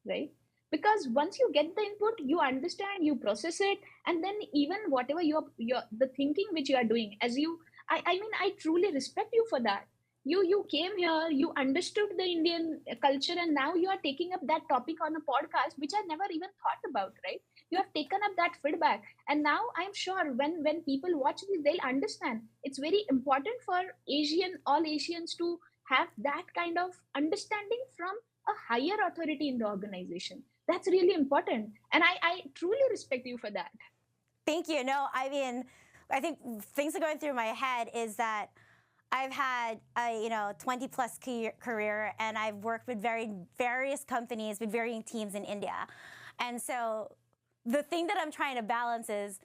right? Because once you get the input, you understand, you process it, and then even whatever your the thinking which you are doing, as you, I mean, I truly respect you for that. You came here, you understood the Indian culture, and now you are taking up that topic on a podcast which I never even thought about, right? You have taken up that feedback, and now I'm sure when people watch this, they'll understand. It's very important for all Asians to have that kind of understanding from a higher authority in the organization. That's really important, and I truly respect you for that. Thank you. No, I mean, I think things that are going through my head is that I've had a 20 plus career, and I've worked with various companies with varying teams in India. And so the thing that I'm trying to balance is,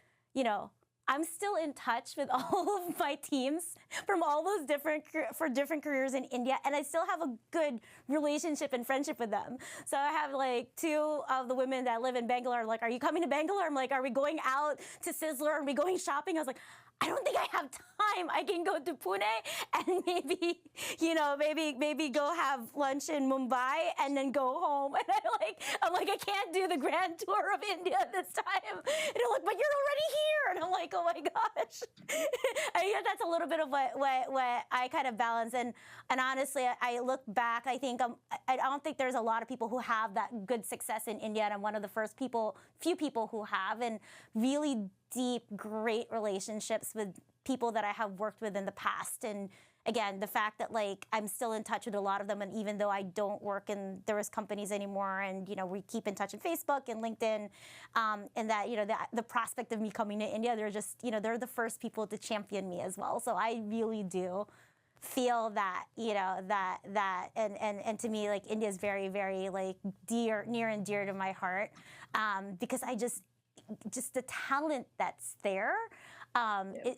I'm still in touch with all of my teams from all those different careers in India, and I still have a good relationship and friendship with them. So I have like two of the women that live in Bangalore. Like, are you coming to Bangalore? I'm like, are we going out to Sizzler? Are we going shopping? I was like, I don't think I have time. I can go to Pune and maybe go have lunch in Mumbai and then go home. And I'm like, I can't do the grand tour of India this time. And they're like, but you're already here. And I'm like, oh my gosh. That's a little bit of what I kind of balance. And honestly, I look back, I don't think there's a lot of people who have that good success in India. And I'm one of the few people who have, and really deep, great relationships with people that I have worked with in the past. And again, the fact that I'm still in touch with a lot of them, and even though I don't work in those companies anymore, and we keep in touch on Facebook and LinkedIn, and that the prospect of me coming to India, they're just they're the first people to champion me as well. So I really do feel that and to me, India is very, very near and dear to my heart, because I just the talent that's there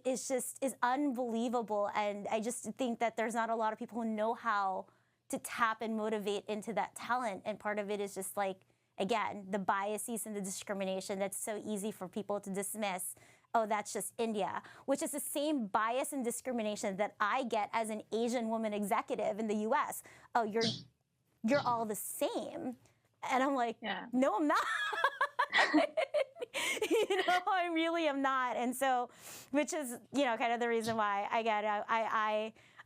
is unbelievable. And I just think that there's not a lot of people who know how to tap and motivate into that talent. And part of it is just again, the biases and the discrimination that's so easy for people to dismiss. Oh, that's just India, which is the same bias and discrimination that I get as an Asian woman executive in the US. Oh, you're all the same. And I'm like, no, I'm not. I really am not. And so, which is, kind of the reason why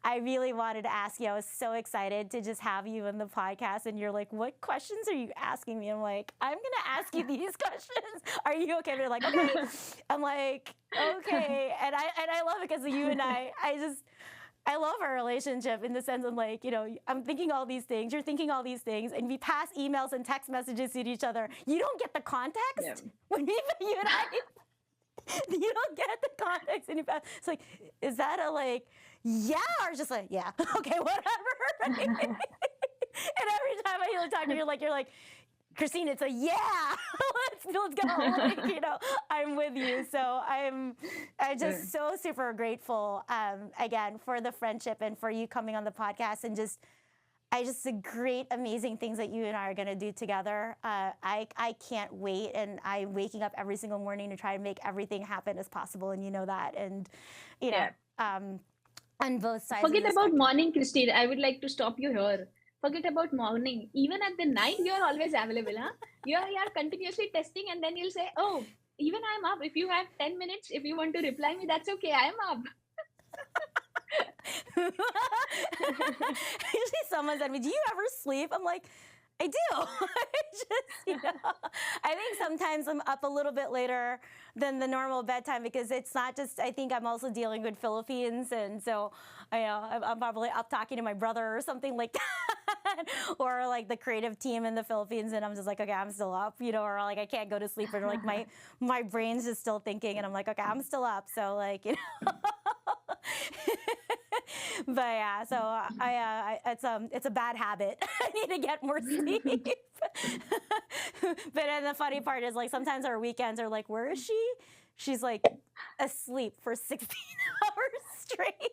I really wanted to ask you. I was so excited to just have you in the podcast, and you're like, what questions are you asking me? I'm like, I'm going to ask you these questions. Are you okay? They're like, okay. I'm like, okay. And I love it because you and I love our relationship in the sense of I'm thinking all these things, you're thinking all these things, and we pass emails and text messages to each other. You don't get the context when you and I, you don't get the context. And it's like, is that yeah, or just yeah, okay, whatever. And every time I talk to you, you're like, Christine, it's a yeah. let's go. Like, you know, I'm with you. So I'm just so super grateful again for the friendship and for you coming on the podcast and just the great, amazing things that you and I are going to do together. I can't wait, and I'm waking up every single morning to try and make everything happen as possible, and you know that. And you know, on both sides. Forget of the about spectrum. morning, Christine. I would like to stop you here. Forget about morning. Even at the night, you're always available, huh? You're continuously testing, and then you'll say, "Oh, even I'm up. If you have 10 minutes, if you want to reply me, that's okay. I'm up." Usually someone said to me, "Do you ever sleep?" I'm like, I do. I think sometimes I'm up a little bit later than the normal bedtime because it's not just, I think I'm also dealing with Philippines. And so, I'm probably up talking to my brother or something like that, or like the creative team in the Philippines. And I'm just like, okay, I'm still up, or like I can't go to sleep, or like my brain's just still thinking. And I'm like, okay, I'm still up. So like, but yeah, so it's a bad habit. I need to get more sleep. But then the funny part is like sometimes our weekends are like, where is she? She's like asleep for 16 hours straight.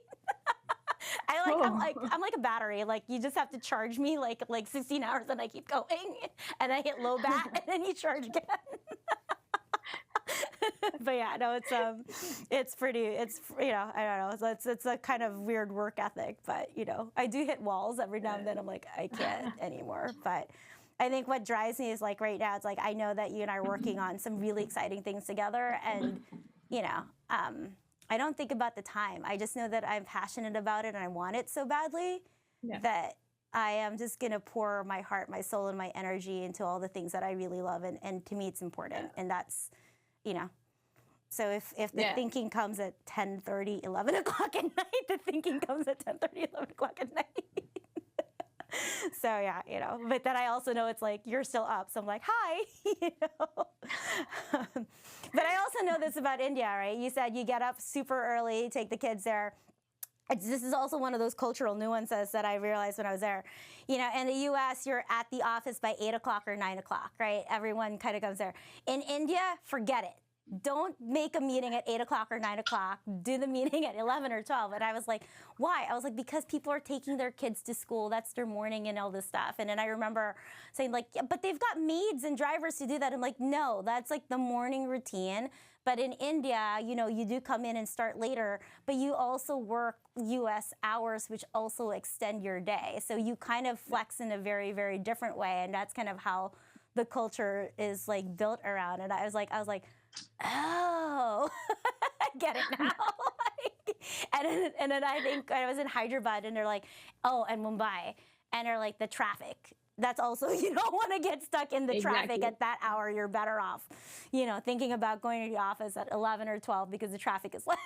I'm like a battery. Like you just have to charge me like 16 hours, and I keep going, and I hit low bat, and then you charge again. But yeah, no, it's pretty, I don't know, it's a kind of weird work ethic, but I do hit walls every now and then. I'm like, I can't anymore. But I think what drives me is like right now, it's like I know that you and I are working on some really exciting things together, and I don't think about the time. I just know that I'm passionate about it and I want it so badly that I am just gonna pour my heart, my soul, and my energy into all the things that I really love, and to me it's important, and that's so if the thinking comes at 10:30, 11 o'clock at night, the thinking comes at 10:30, 11 o'clock at night. So yeah, but then I also know it's like, you're still up. So I'm like, hi, But I also know this about India, right? You said you get up super early, take the kids there. This is also one of those cultural nuances that I realized when I was there. In the US, you're at the office by 8 o'clock or 9 o'clock, right? Everyone kind of comes there. In India, forget it. Don't make a meeting at 8 o'clock or 9 o'clock. Do the meeting at 11 or 12. And I was like, why? I was like, because people are taking their kids to school. That's their morning and all this stuff. And then I remember saying like, yeah, but they've got maids and drivers to do that. I'm like, no, that's like the morning routine. But in India, you do come in and start later, but you also work US hours, which also extend your day. So you kind of flex in a very, very different way. And that's kind of how the culture is like built around. And I was like, oh, I get it now. and then I think I was in Hyderabad, and they're like, oh, and Mumbai, and they're like, the traffic. That's also, you don't want to get stuck in the traffic at that hour. You're better off, thinking about going to the office at 11 or 12 because the traffic is less.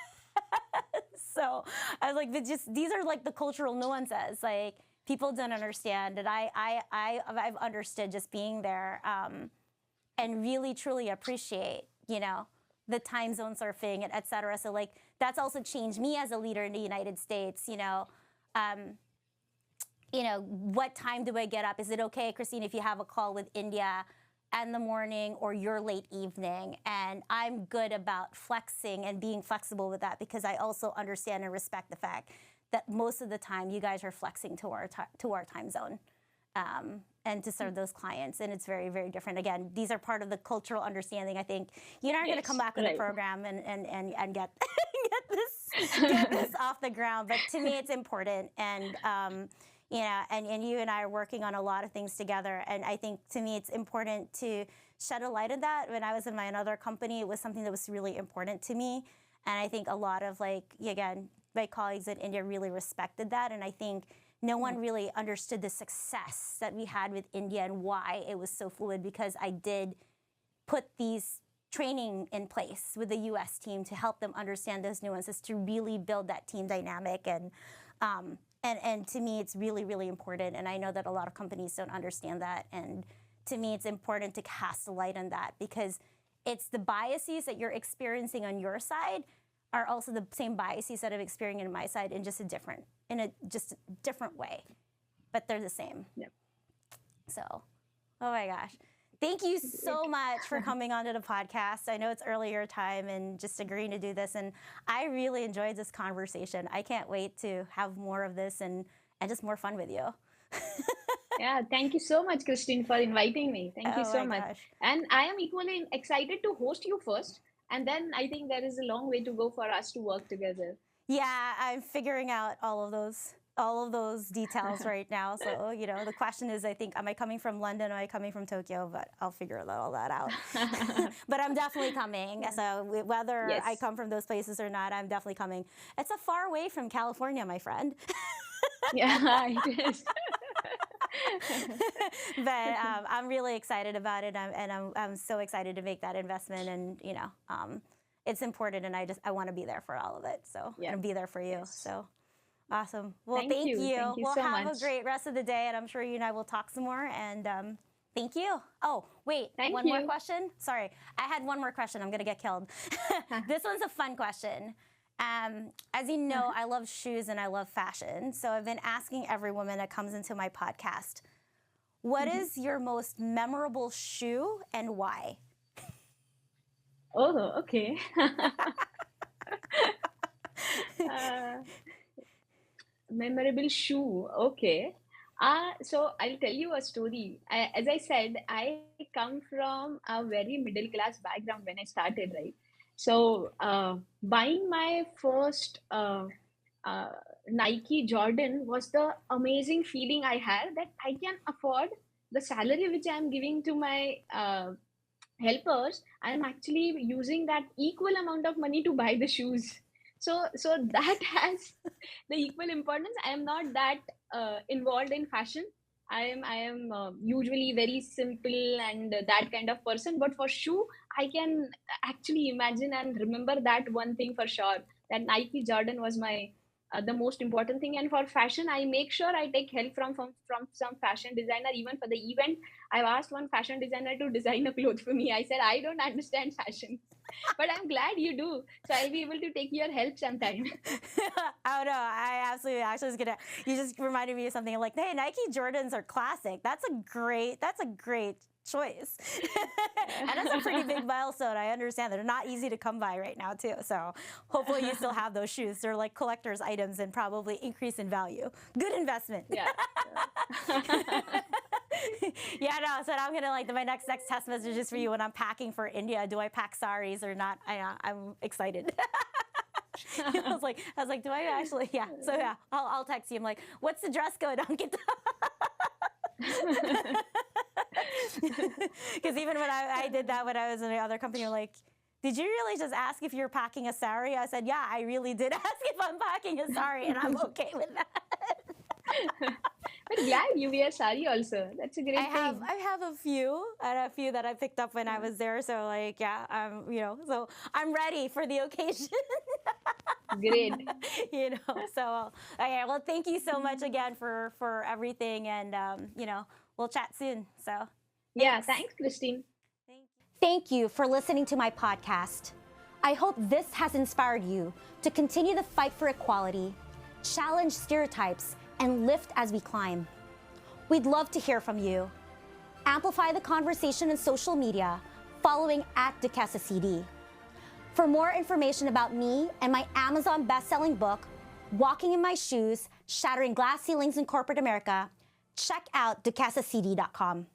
So I was like, these are like the cultural nuances. Like people don't understand, and I've understood just being there, and really truly appreciate, the time zone surfing, and et cetera. So like that's also changed me as a leader in the United States. What time do I get up? Is it okay, Christine, if you have a call with India in the morning or your late evening? And I'm good about flexing and being flexible with that, because I also understand and respect the fact that most of the time you guys are flexing to our time zone. And to serve those clients, and it's very, very different. Again, these are part of the cultural understanding. I think you're not going to come back with a program and get get this off the ground. But to me, it's important, and and you and I are working on a lot of things together. And I think to me, it's important to shed a light on that. When I was in my another company, it was something that was really important to me, and I think a lot of my colleagues in India really respected that, and I think no one really understood the success that we had with India and why it was so fluid, because I did put these training in place with the US team to help them understand those nuances, to really build that team dynamic. And to me, it's really, really important. And I know that a lot of companies don't understand that. And to me, it's important to cast a light on that, because it's the biases that you're experiencing on your side are also the same biases that I'm experiencing on my side, in just a different way, but they're the same. Yep. So, oh my gosh, Thank you so much for coming onto the podcast. I know it's early your time and just agreeing to do this. And I really enjoyed this conversation. I can't wait to have more of this and just more fun with you. Yeah, thank you so much, Christine, for inviting me. Thank you Oh so my much. gosh. And I am equally excited to host you first. And then I think there is a long way to go for us to work together. Yeah, I'm figuring out all of those details right now. So, the question is, I think, am I coming from London or am I coming from Tokyo? But I'll figure all that out. But I'm definitely coming. Yeah. So whether I Yes. come from those places or not, I'm definitely coming. It's a far way from California, my friend. Yeah, it is. But I'm really excited about it, and I'm so excited to make that investment. And it's important, and I want to be there for all of it. So Yeah. and be there for you. Yes. So awesome. Well, Thank you. Thank you We'll so have much. a great rest of the day, and I'm sure you and I will talk some more. And thank you. Oh, wait, Thank one more you. question. Sorry, I had one more question. I'm gonna get killed. This one's a fun question. As you know, I love shoes and I love fashion. So I've been asking every woman that comes into my podcast, what is your most memorable shoe and why? Oh, okay. uh, Memorable shoe. Okay. So I'll tell you a story. As I said, I come from a very middle class background when I started, right? So buying my first uh, Nike Jordan was the amazing feeling I had that I can afford the salary which I'm giving to my helpers. I'm actually using that equal amount of money to buy the shoes. So that has the equal importance. I am not that involved in fashion. I am usually very simple and that kind of person. But for shoe, I can actually imagine and remember that one thing for sure. That Nike Jordan was my the most important thing. And for fashion, I make sure I take help from some fashion designer. Even for the event, I've asked one fashion designer to design a clothes for me. I said I don't understand fashion, but I'm glad you do. So I'll be able to take your help sometime. Oh no, I absolutely actually was gonna. You just reminded me of something. Like, hey, Nike Jordans are classic. That's a great choice, and that's a pretty big milestone. I understand they're not easy to come by right now too. So hopefully you still have those shoes. They're like collector's items and probably increase in value. Good investment. Yeah. Yeah, no. So I'm gonna my next text message is for you when I'm packing for India. Do I pack saris or not? I'm excited. I was like, do I actually? Yeah. So yeah, I'll text you. I'm like, what's the dress code? Ankita? Because even when I did that when I was in the other company, you're like, did you really just ask if you're packing a sari? I said, yeah, I really did ask if I'm packing a sari, and I'm okay with that. But glad you wear sari also. That's a great thing. I have a few that I picked up when I was there. So yeah, so I'm ready for the occasion. Great. So okay, well, thank you so much again for everything, and we'll chat soon. So Yeah, thanks, Christine. Thank you for listening to my podcast. I hope this has inspired you to continue the fight for equality, challenge stereotypes, and lift as we climb. We'd love to hear from you. Amplify the conversation in social media, following @DuquesseCD. For more information about me and my Amazon best-selling book, Walking in My Shoes, Shattering Glass Ceilings in Corporate America, check out DuquesseCD.com.